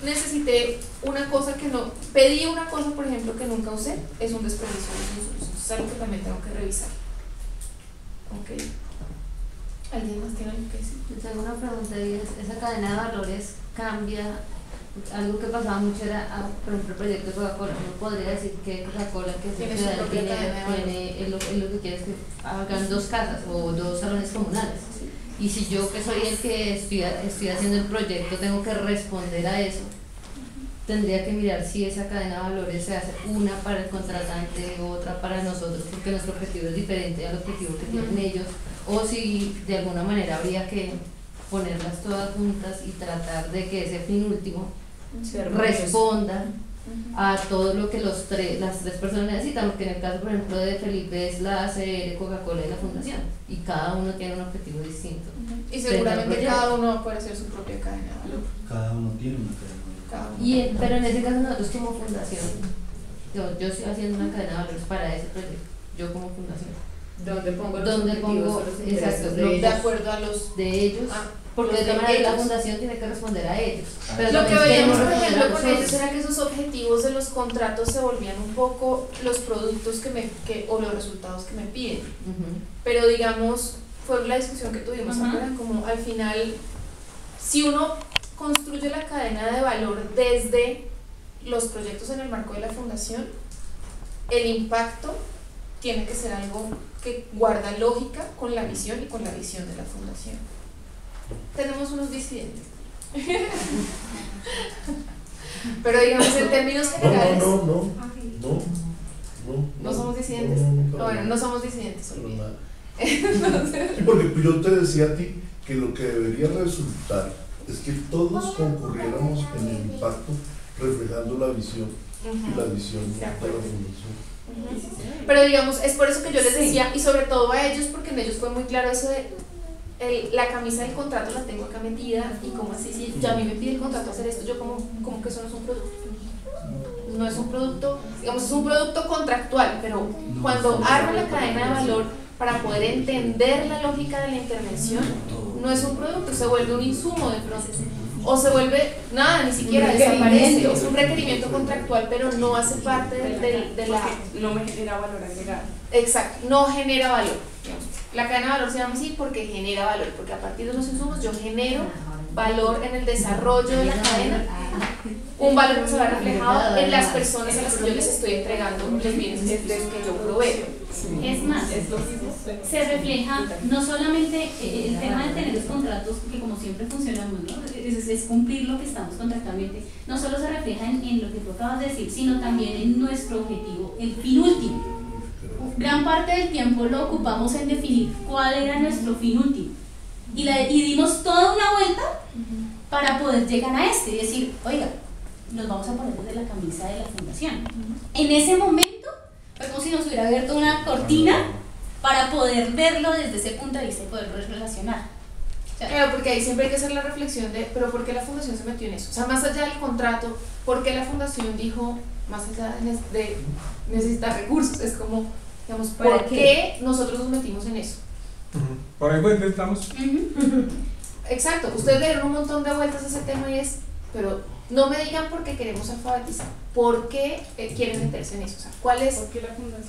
necesité una cosa que no, pedí una cosa, por ejemplo, que nunca usé, es un desperdicio de los insumos. Es algo que también tengo que revisar. Ok. ¿Alguien más tiene algo que decir? Yo tengo una pregunta, y esa cadena de valores cambia algo que pasaba mucho era, por ejemplo, el proyecto de Coca-Cola. Uno podría decir que Coca-Cola, que Tiene su propia cadena de tiene, es lo que quiere es que hagan 2 casas o 2 salones comunales. Y si yo, que soy el que estoy haciendo el proyecto, tengo que responder a eso, tendría que mirar si esa cadena de valores se hace una para el contratante, otra para nosotros, porque nuestro objetivo es diferente al objetivo que tienen ellos, o si de alguna manera habría que ponerlas todas juntas y tratar de que ese fin último responda a todo lo que las 3 personas necesitan, porque en el caso, por ejemplo, de Felipe es la ACR, Coca-Cola y la Fundación, y cada uno tiene un objetivo distinto. Y seguramente cada uno puede hacer su propia cadena de valor. Cada uno tiene una cadena. Pero en ese caso nosotros como fundación, yo estoy haciendo una cadena de valores para ese proyecto, yo como fundación. ¿Dónde pongo los objetivos? Exacto, de acuerdo a los de ellos, porque de todas maneras la fundación tiene que responder a ellos. Pero lo que veíamos, por ejemplo, con nosotros. ellos era que esos objetivos de los contratos se volvían un poco los productos o los resultados que me piden. Pero digamos, fue la discusión que tuvimos, ¿se acuerdan? Como al final, si uno construye la cadena de valor desde los proyectos en el marco de la fundación, el impacto tiene que ser algo que guarda lógica con la visión y con la visión de la fundación. Tenemos unos disidentes. Pero digamos en términos generales. No somos disidentes. Bueno, no somos disidentes. Entonces, sí, porque yo te decía a ti que lo que debería resultar es que todos concurriéramos en el impacto reflejando la visión y la visión de la fundación. Pero digamos, es por eso que yo les decía, y sobre todo a ellos, porque en ellos fue muy claro eso de la camisa del contrato la tengo acá metida, y como así, si ya a mí me pide el contrato hacer esto, yo como que eso no es un producto. No es un producto, digamos, es un producto contractual, pero cuando armo la cadena de valor para poder entender la lógica de la intervención, no es un producto, se vuelve un insumo de pronto. O se vuelve nada, ni siquiera desaparece. Es un requerimiento contractual, pero no hace parte de la. No me genera valor agregado. Exacto, no genera valor. La cadena de valor se llama así porque genera valor, porque a partir de los insumos yo genero valor en el desarrollo de la cadena, un valor que se va reflejado en las personas a las que yo les estoy entregando los bienes que yo proveo. Es más, se refleja no solamente el tema de tener los contratos, que como siempre funcionamos, ¿no? es cumplir lo que estamos contractualmente, no solo se refleja en lo que tú acabas de decir, sino también en nuestro objetivo, el fin último. Gran parte del tiempo lo ocupamos en definir cuál era nuestro fin último y dimos toda una vuelta para poder llegar a este y decir, oiga, nos vamos a poner desde la camisa de la fundación. En ese momento fue como si nos hubiera abierto una cortina para poder verlo desde ese punto de vista y poderlo relacionar. Claro, porque ahí siempre hay que hacer la reflexión de, pero ¿por qué la fundación se metió en eso? O sea, más allá del contrato, ¿por qué la fundación dijo, más allá de necesitar recursos? Es como, digamos, ¿por qué nosotros nos metimos en eso? Por ahí intentamos. Exacto, ustedes le dieron un montón de vueltas a ese tema y es, pero no me digan por qué queremos alfabetizar, por qué quieren meterse en eso, o sea, cuál es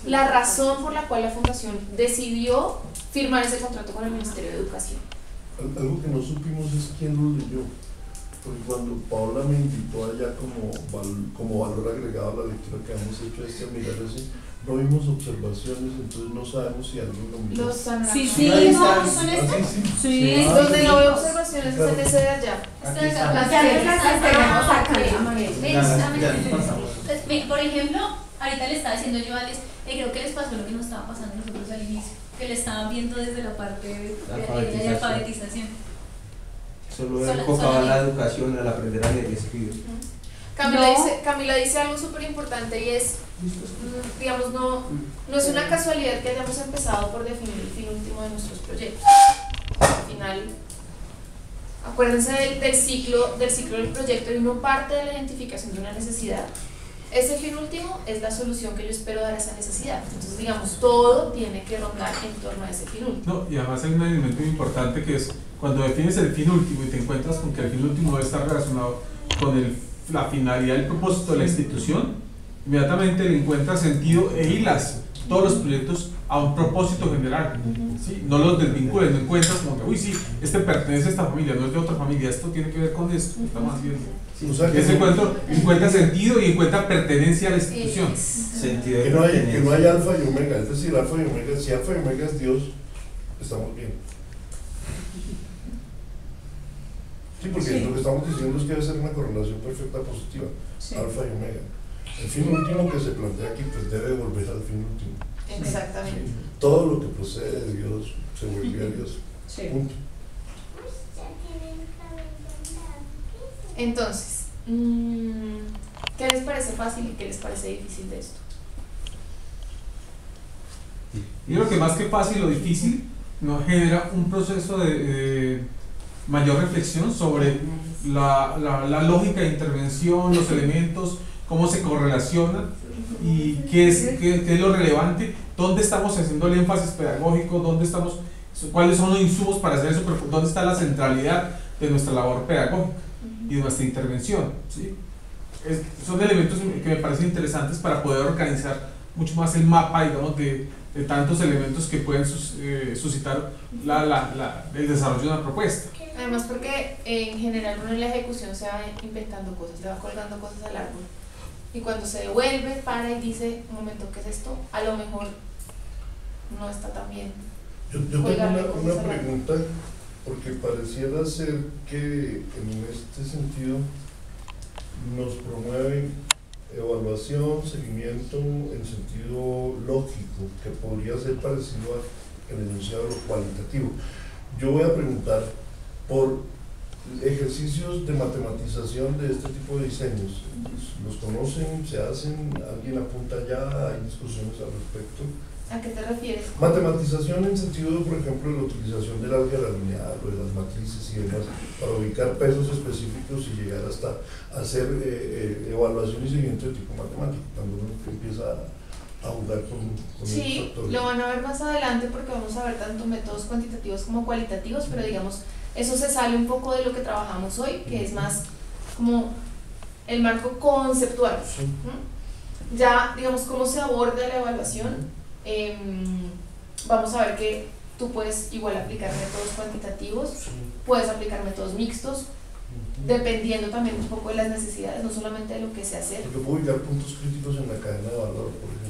la razón por la cual la fundación decidió firmar ese contrato con el Ministerio de Educación. Algo que no supimos es quién lo leyó, porque cuando Paola me invitó allá como valor agregado a la lectura que hemos hecho a mirar así, no vimos observaciones, entonces no sabemos si alguien lo miró. ¿Son estas? Sí, donde no veo observaciones es en ese de allá. Por ejemplo, ahorita le estaba diciendo yo a Alex, creo que les pasó lo que nos estaba pasando a nosotros al inicio, que le estaban viendo desde la parte de alfabetización. Solo enfocaba la educación, al aprender a leer y escribir. Camila dice algo súper importante y es, digamos, no es una casualidad que hayamos empezado por definir el fin último de nuestros proyectos. Al final, acuérdense del ciclo del proyecto y uno parte de la identificación de una necesidad. Ese fin último es la solución que yo espero dar a esa necesidad. Entonces, digamos, todo tiene que rondar en torno a ese fin último. No, y además hay un elemento muy importante que es cuando defines el fin último y te encuentras con que el fin último debe estar relacionado con la finalidad y el propósito de la institución, inmediatamente le encuentras sentido e hilas todos los proyectos a un propósito general, ¿sí? No los desvincules, no encuentras como que, uy, sí, este pertenece a esta familia, no es de otra familia, esto tiene que ver con esto que estamos haciendo. O sea, ese encuentro encuentra sentido y encuentra pertenencia a la institución. Sentido de que no hay alfa y omega, es decir, alfa y omega, si alfa y omega es Dios, estamos bien. Sí, porque lo que estamos diciendo es que debe ser una correlación perfecta positiva, alfa y omega. El fin último que se plantea aquí pues debe volver al fin último. Exactamente. Sí. Todo lo que procede de Dios se vuelve a Dios. Punto. Entonces, ¿qué les parece fácil y qué les parece difícil de esto? Yo creo que más que fácil o difícil, nos genera un proceso de mayor reflexión sobre la lógica de intervención, los elementos, cómo se correlacionan y qué es lo relevante, dónde estamos haciendo el énfasis pedagógico, cuáles son los insumos para hacer eso, pero dónde está la centralidad de nuestra labor pedagógica y de nuestra intervención, ¿sí? Son elementos que me parecen interesantes para poder organizar mucho más el mapa, digamos, de tantos elementos que pueden suscitar el desarrollo de una propuesta. Además porque en general uno en la ejecución se va inventando cosas, le va colgando cosas al árbol y cuando se devuelve, para y dice, un momento, ¿qué es esto? A lo mejor no está tan bien. Yo tengo una pregunta, porque pareciera ser que en este sentido nos promueve evaluación, seguimiento en sentido lógico, que podría ser parecido al enunciado cualitativo. Yo voy a preguntar por ejercicios de matematización de este tipo de diseños. ¿Los conocen? ¿Se hacen? ¿Alguien apunta ya? ¿Hay discusiones al respecto? ¿A qué te refieres? Matematización en sentido, por ejemplo, de la utilización del álgebra lineal o de las matrices y demás, para ubicar pesos específicos y llegar hasta hacer evaluación y seguimiento de tipo matemático, cuando uno empieza a jugar con sí, esos factores. Lo van a ver más adelante porque vamos a ver tanto métodos cuantitativos como cualitativos, pero digamos, eso se sale un poco de lo que trabajamos hoy, que es más como el marco conceptual. Ya, digamos, cómo se aborda la evaluación. Vamos a ver que tú puedes igual aplicar métodos cuantitativos, puedes aplicar métodos mixtos, dependiendo también un poco de las necesidades, no solamente de lo que se hace. Porque puedo ubicar puntos críticos en la cadena de valor, por ejemplo.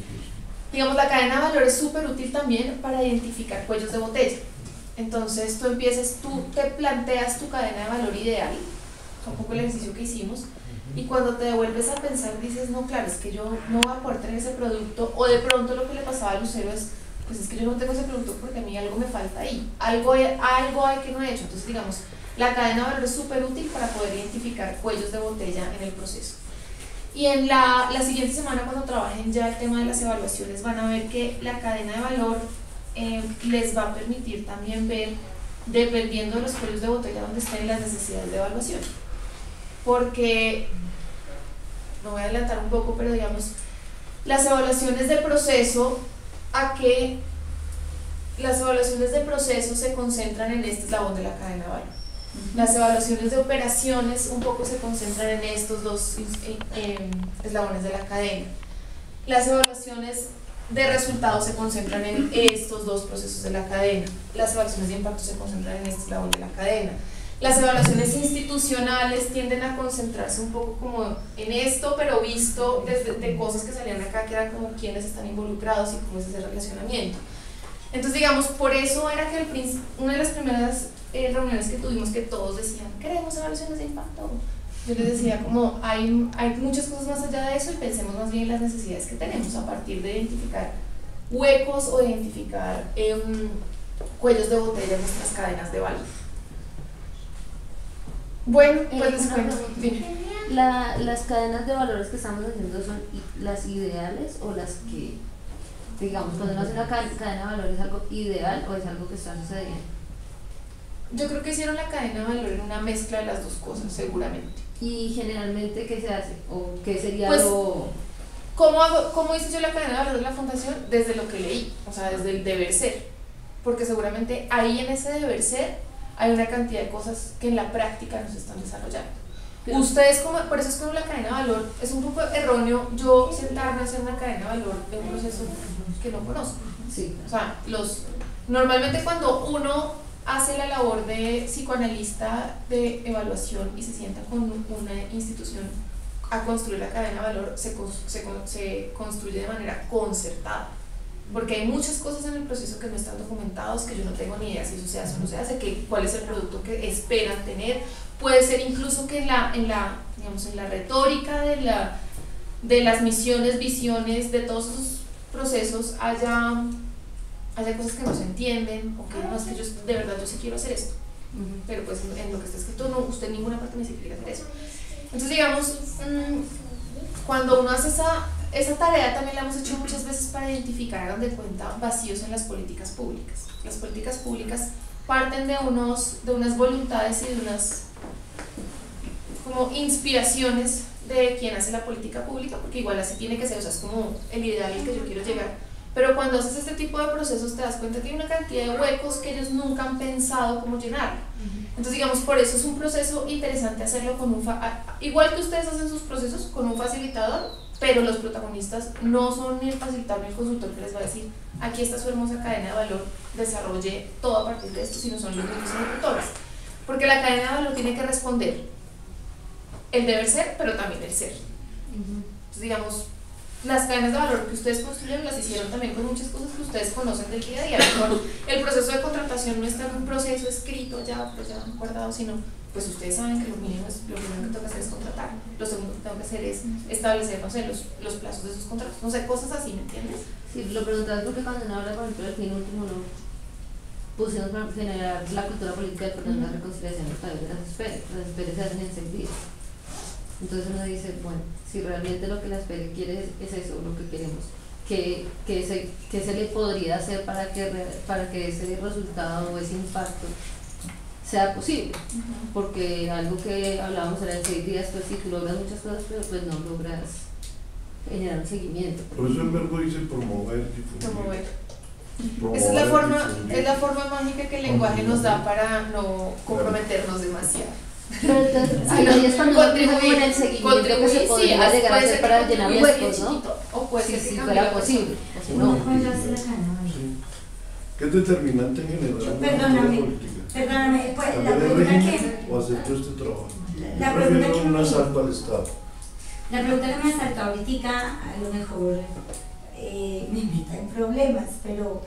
Digamos, la cadena de valor es súper útil también para identificar cuellos de botella. Entonces tú te planteas tu cadena de valor ideal, un poco el ejercicio que hicimos, y cuando te devuelves a pensar dices, no, claro, es que yo no voy a poder tener ese producto, o de pronto lo que le pasaba a Lucero es, pues es que yo no tengo ese producto porque a mí algo me falta ahí, algo hay que no he hecho. Entonces digamos, la cadena de valor es súper útil para poder identificar cuellos de botella en el proceso. Y en la siguiente semana, cuando trabajen ya el tema de las evaluaciones, van a ver que la cadena de valor les va a permitir también ver, dependiendo de los cuellos de botella donde estén, las necesidades de evaluación. Porque, me voy a adelantar un poco, pero digamos, las evaluaciones de proceso, las evaluaciones de proceso se concentran en este eslabón de la cadena de valor. Las evaluaciones de operaciones un poco se concentran en estos dos eslabones de la cadena. Las evaluaciones de resultados se concentran en estos dos procesos de la cadena. Las evaluaciones de impacto se concentran en este eslabón de la cadena. Las evaluaciones institucionales tienden a concentrarse un poco como en esto, pero visto desde de cosas que salían acá, que eran como quiénes están involucrados y cómo es ese relacionamiento. Entonces, digamos, por eso era que una de las primeras reuniones que tuvimos, que todos decían, queremos evaluaciones de impacto. Yo les decía, como hay muchas cosas más allá de eso, y pensemos más bien en las necesidades que tenemos a partir de identificar huecos o de identificar cuellos de botella en nuestras cadenas de valor. Bueno, pues les cuento. ¿Las cadenas de valores que estamos haciendo son las ideales o las que, digamos, cuando uno hace una cadena de valores, es algo ideal o es algo que está sucediendo? Yo creo que hicieron la cadena de valor en una mezcla de las dos cosas, seguramente. ¿Y generalmente qué se hace? ¿O qué sería pues, lo...? ¿Cómo hice yo la cadena de valor de la fundación? Desde lo que leí, o sea, desde el deber ser. Porque seguramente ahí en ese deber ser hay una cantidad de cosas que en la práctica no se están desarrollando. Ustedes, por eso es como la cadena de valor, es un poco erróneo yo sentarme a hacer una cadena de valor de un proceso que no conozco. Sí. O sea, normalmente cuando uno hace la labor de psicoanalista de evaluación y se sienta con una institución a construir la cadena de valor, se construye de manera concertada. Porque hay muchas cosas en el proceso que no están documentados, que yo no tengo ni idea si eso se hace o no se hace, cuál es el producto que esperan tener. Puede ser incluso que en la retórica de las misiones, visiones, de todos esos procesos haya cosas que no se entienden, o que no, es que yo de verdad yo sí quiero hacer esto, pero pues en lo que está escrito no, usted en ninguna parte me dice que quiere hacer eso. Entonces digamos, cuando uno hace esa tarea también la hemos hecho muchas veces para identificar, hagan de cuenta, vacíos en las políticas públicas. Las políticas públicas parten de unas voluntades y de unas como inspiraciones de quien hace la política pública, porque igual así tiene que ser, o sea, es como el ideal al que yo quiero llegar. Pero cuando haces este tipo de procesos te das cuenta que hay una cantidad de huecos que ellos nunca han pensado cómo llenar. Entonces digamos, por eso es un proceso interesante hacerlo con igual que ustedes hacen sus procesos con un facilitador, pero los protagonistas no son ni el facilitador ni el consultor que les va a decir aquí está su hermosa cadena de valor, desarrolle todo a partir de esto, sino son los mismos ejecutores, porque la cadena de valor tiene que responder el deber ser, pero también el ser. Entonces digamos, las cadenas de valor que ustedes construyeron las hicieron también con muchas cosas que ustedes conocen del día a día. El proceso de contratación no está en un proceso escrito ya guardado, sino pues ustedes saben que lo primero que tengo que hacer es contratar, lo segundo que tengo que hacer es establecer, no sé, los plazos de sus contratos, no sé, cosas así, ¿me entiendes? Sí, lo preguntaba porque cuando uno habla, por ejemplo, del fin último, no pusimos para generar la cultura política del perdón y la reconciliación a través de las esferas se hacen en 6 días. Entonces uno dice, bueno, si realmente lo que la esfera quiere es eso, lo que queremos, ¿qué se le podría hacer para que ese resultado o ese impacto sea posible? Porque algo que hablábamos era en 6 días, pues sí, tú logras muchas cosas, pero pues no logras generar un seguimiento. Por eso el verbo dice promover, difundir. Esa es la forma mágica que el lenguaje nos da para no comprometernos demasiado. Pero entonces, ahí es cuando contribuir en el seguimiento que se podría llegar a hacer para llenar huecos, ¿no? O puede ser si fuera posible. ¿Qué es determinante en general? Perdóname, pues, la pregunta que... ¿O hacer todo este trabajo? La pregunta que un asalto al Estado. La pregunta que me asaltó ahorita, a lo mejor me meta en problemas, pero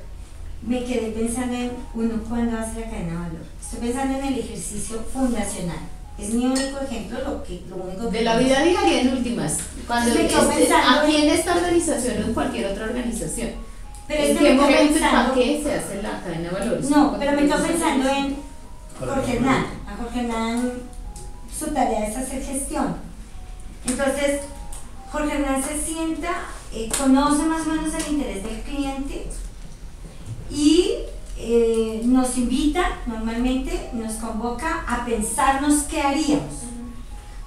me quedé pensando en uno cuando hace la cadena de valor. Estoy pensando en el ejercicio fundacional. Es mi único ejemplo, lo único de la vida diaria en últimas. Cuando aquí en esta organización o en cualquier otra organización. Pero ¿En qué momento y para qué se hace la cadena de valores? No, pero me estoy pensando en Jorge Hernán. A Jorge Hernán su tarea es hacer gestión. Entonces, Jorge Hernán se sienta, conoce más o menos el interés del cliente y nos invita, normalmente nos convoca a pensarnos qué haríamos.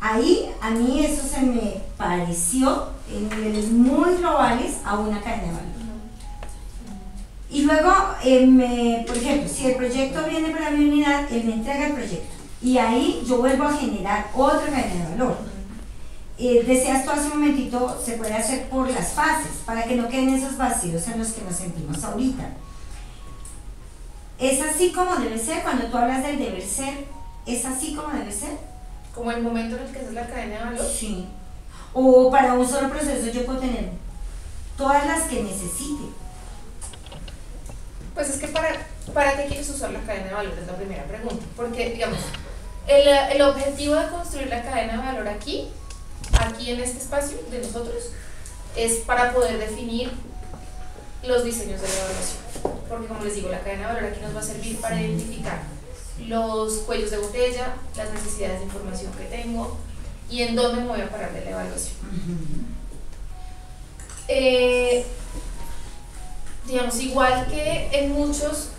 Ahí a mí eso se me pareció en niveles muy globales a una cadena de valor. Y luego, por ejemplo, si el proyecto viene para mi unidad, él me entrega el proyecto y ahí yo vuelvo a generar otra cadena de valor. Decías tú hace un momentito, se puede hacer por las fases para que no queden esos vacíos en los que nos sentimos ahorita. ¿Es así como debe ser? Cuando tú hablas del deber ser, ¿es así como debe ser? ¿Como el momento en el que haces la cadena de valor? Sí. O para un solo proceso yo puedo tener todas las que necesite. Pues es que ¿para qué quieres usar la cadena de valor? Es la primera pregunta. Porque, digamos, el objetivo de construir la cadena de valor aquí en este espacio de nosotros, es para poder definir los diseños de la evaluación. Porque como les digo, la cadena de valor aquí nos va a servir para identificar los cuellos de botella, las necesidades de información que tengo y en dónde me voy a parar de la evaluación. Digamos, igual que en muchas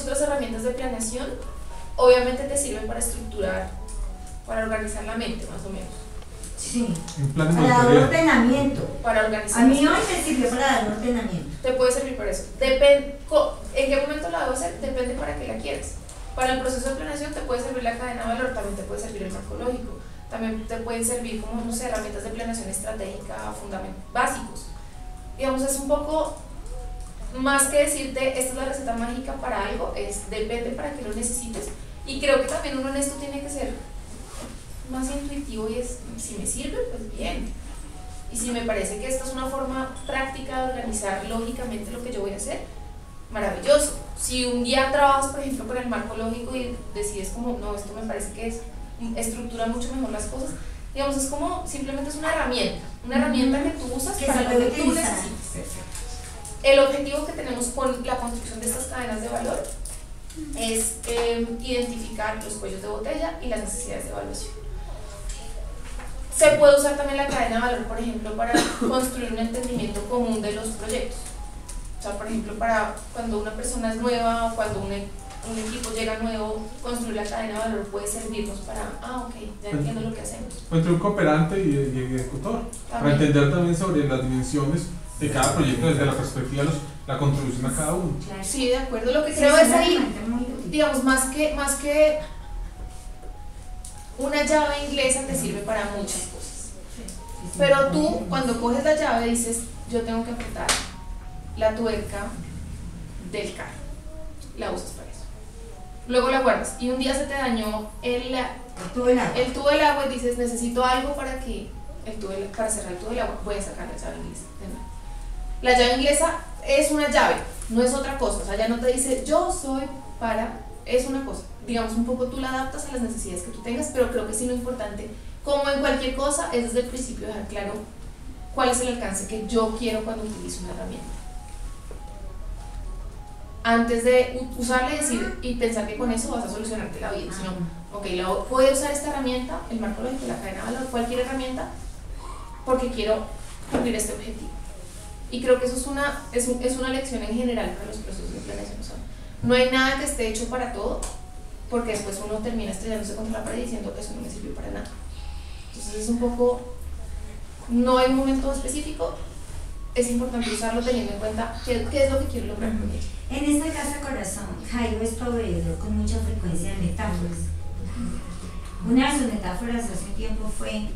otras herramientas de planeación, obviamente te sirven para estructurar, para organizar la mente, más o menos. Sí, para dar ordenamiento. Para organizar. A mí hoy me sirvió para dar ordenamiento. Te puede servir para eso. ¿En qué momento la debo hacer? Depende para qué la quieras. Para el proceso de planeación te puede servir la cadena de valor, también te puede servir el marco lógico, también te pueden servir como, no sé, herramientas de planeación estratégica básicos. Digamos, es un poco más que decirte, esta es la receta mágica para algo, depende para qué lo necesites, y creo que también uno en esto tiene que ser más intuitivo y es, si me sirve, pues bien. Y si me parece que esta es una forma práctica de organizar lógicamente lo que yo voy a hacer, maravilloso. Si un día trabajas, por ejemplo, con el marco lógico y decides como, no, esto me parece que estructura mucho mejor las cosas, digamos, es como, simplemente es una herramienta que tú usas para lo que tú necesites. El objetivo que tenemos con la construcción de estas cadenas de valor es identificar los cuellos de botella y las necesidades de evaluación. Se puede usar también la cadena de valor, por ejemplo, para construir un entendimiento común de los proyectos. O sea, por ejemplo, para cuando una persona es nueva o cuando un equipo llega nuevo, construir la cadena de valor puede servirnos para, ok, ya entiendo lo que hacemos. Entre un cooperante y el ejecutor, para entender también sobre las dimensiones de cada proyecto desde la perspectiva de la contribución a cada uno. Sí, de acuerdo. Lo que creo es ahí, digamos, más que una llave inglesa te sirve para muchas cosas. Pero tú, cuando coges la llave, dices, yo tengo que apretar la tuerca del carro. La usas para eso. Luego la guardas y un día se te dañó el tubo del agua y dices, necesito algo para cerrar el tubo del agua. Voy a sacar la llave inglesa. La llave inglesa es una llave, no es otra cosa. O sea, ya no te dice, yo soy para, es una cosa. Digamos, un poco tú la adaptas a las necesidades que tú tengas, pero creo que sí lo importante, como en cualquier cosa, es desde el principio dejar claro cuál es el alcance que yo quiero cuando utilizo una herramienta. Antes de usarla y pensar que con eso vas a solucionarte la vida, sino, ok, puedo usar esta herramienta, el marco lógico, la cadena de valor, cualquier herramienta, porque quiero cumplir este objetivo. Y creo que eso es una lección en general para los procesos de planeación. O sea, no hay nada que esté hecho para todo, porque después uno termina estrellándose contra la pared diciendo eso no me sirvió para nada. Entonces es un poco, no hay un momento específico, es importante usarlo teniendo en cuenta qué es lo que quiero lograr con ello. En esta casa corazón, Jairo es proveedor con mucha frecuencia de metáforas. Una de sus metáforas hace un tiempo fue: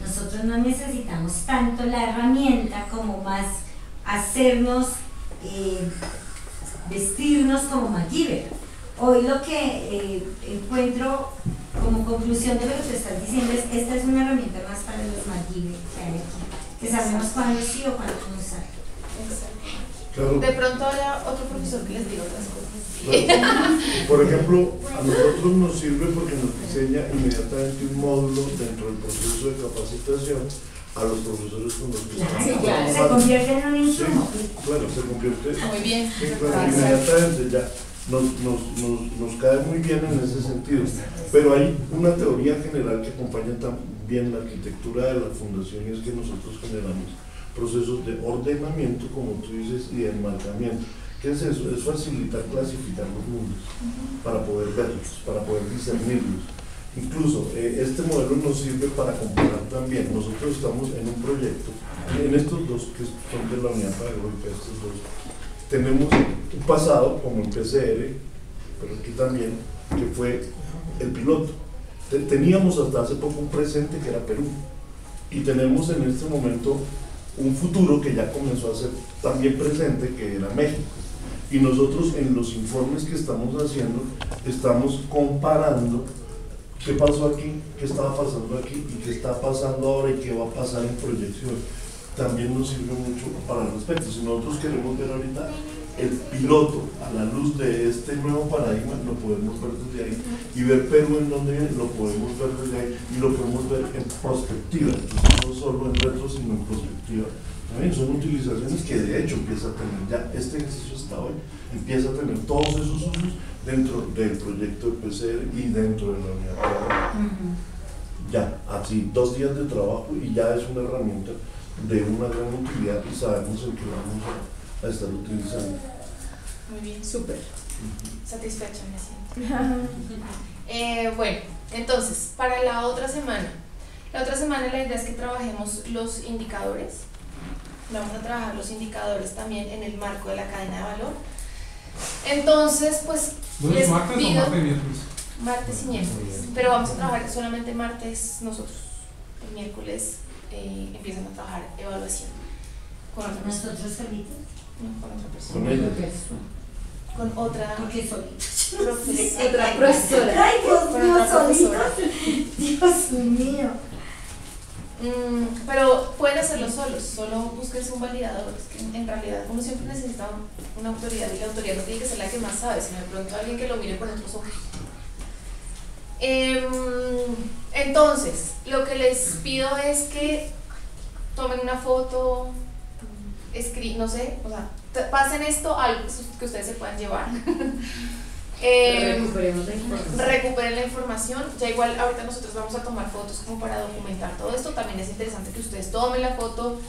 nosotros no necesitamos tanto la herramienta como más hacernos vestirnos como MacGyver. Hoy lo que encuentro como conclusión de lo que te estás diciendo es: esta es una herramienta más para los MacGyver que hay aquí, que sabemos cuándo sí o cuándo no usar. Claro. De pronto haya otro profesor que les diga otras cosas. Claro. Por ejemplo, a nosotros nos sirve porque nos diseña inmediatamente un módulo dentro del proceso de capacitación a los profesores con los que estamos. Se convierte en un insumo. Sí, claro, se convierte. Muy bien. Sí, claro, inmediatamente ya. Nos cae muy bien en ese sentido, pero hay una teoría general que acompaña también la arquitectura de la fundación, y es que nosotros generamos procesos de ordenamiento, como tú dices, y de enmarcamiento. ¿Qué es eso? Es facilitar clasificar los mundos para poder verlos, para poder discernirlos. Incluso este modelo nos sirve para comparar también. Nosotros estamos en un proyecto, en estos dos que son de la unidad pedagógica, estos dos, tenemos un pasado como en PCR, pero aquí también, que fue el piloto. Teníamos hasta hace poco un presente que era Perú, y tenemos en este momento un futuro que ya comenzó a ser también presente, que era México. Y nosotros en los informes que estamos haciendo, estamos comparando qué pasó aquí, qué estaba pasando aquí, y qué está pasando ahora y qué va a pasar en proyección. También nos sirve mucho para el respecto. Si nosotros queremos ver ahorita el piloto a la luz de este nuevo paradigma, lo podemos ver desde ahí, y ver Perú en donde viene, lo podemos ver desde ahí, y lo podemos ver en perspectiva. Entonces, no solo en retro, sino en perspectiva. También son utilizaciones que de hecho empieza a tener ya este ejercicio hasta hoy, empieza a tener todos esos usos dentro del proyecto de PCR y dentro de la unidad pedagógica. Ya, así, 2 días de trabajo y ya es una herramienta de una gran utilidad, y sabemos en qué vamos a estar utilizando. Muy bien, súper. Satisfecha me siento. Bueno, entonces, para la otra semana la idea es que trabajemos los indicadores. Vamos a trabajar los indicadores también en el marco de la cadena de valor. Entonces, pues, les ¿Martes o pido martes y miércoles? martes y miércoles, pero vamos a trabajar solamente martes nosotros. El miércoles empiezan a trabajar evaluación con otra persona. ¿Nosotros solitos? No, con otra persona. Con ella. Con otra profesora. Otra profesora. Ay, Dios Con mío, otra profesora. Dios mío. Pero pueden hacerlo solos, solo búsquense un validador. Es que en realidad uno siempre necesita una autoridad, y la autoridad no tiene que ser la que más sabe, sino de pronto alguien que lo mire con otros ojos. Entonces, lo que les pido es que tomen una foto, no sé, o sea, pasen esto a algo que ustedes se puedan llevar. Recuperen la información. Ya igual ahorita nosotros vamos a tomar fotos como para documentar todo esto. También es interesante que ustedes tomen la foto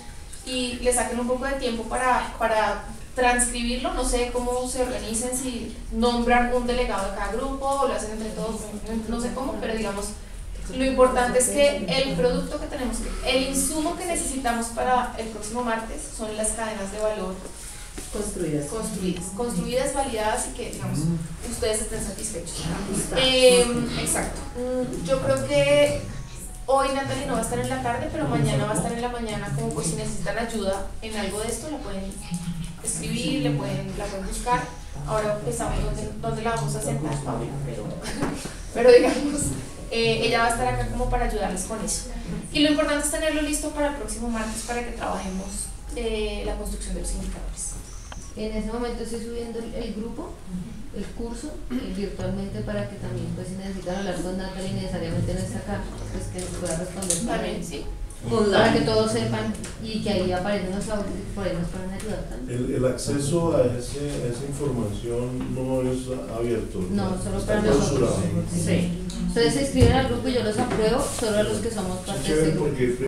y le saquen un poco de tiempo para transcribirlo. No sé cómo se organicen, si nombran un delegado de cada grupo o lo hacen entre todos, no sé cómo, pero digamos, lo importante es que el producto que tenemos, el insumo que necesitamos para el próximo martes son las cadenas de valor construidas, validadas, y que, digamos, ustedes estén satisfechos. Exacto. Yo creo que hoy Natalie no va a estar en la tarde, pero mañana va a estar en la mañana, como pues si necesitan ayuda en algo de esto, la pueden escribir, la pueden buscar. Ahora pues saben dónde la vamos a sentar, Paula, pero digamos, ella va a estar acá como para ayudarles con eso. Y lo importante es tenerlo listo para el próximo martes, para que trabajemos la construcción de los indicadores. En ese momento estoy subiendo el grupo, el curso, virtualmente, para que también, pues, si necesitan hablar con Natalie, necesariamente no está acá, pues que nos pueda responder también, sí. Para que todos sepan y que ahí aparecen los audios y por ahí nos pueden ayudar también. El acceso a esa información no es abierto. No, solo para nosotros. Sí. Entonces se inscriben al grupo y yo los apruebo, solo a los que somos parte de este grupo.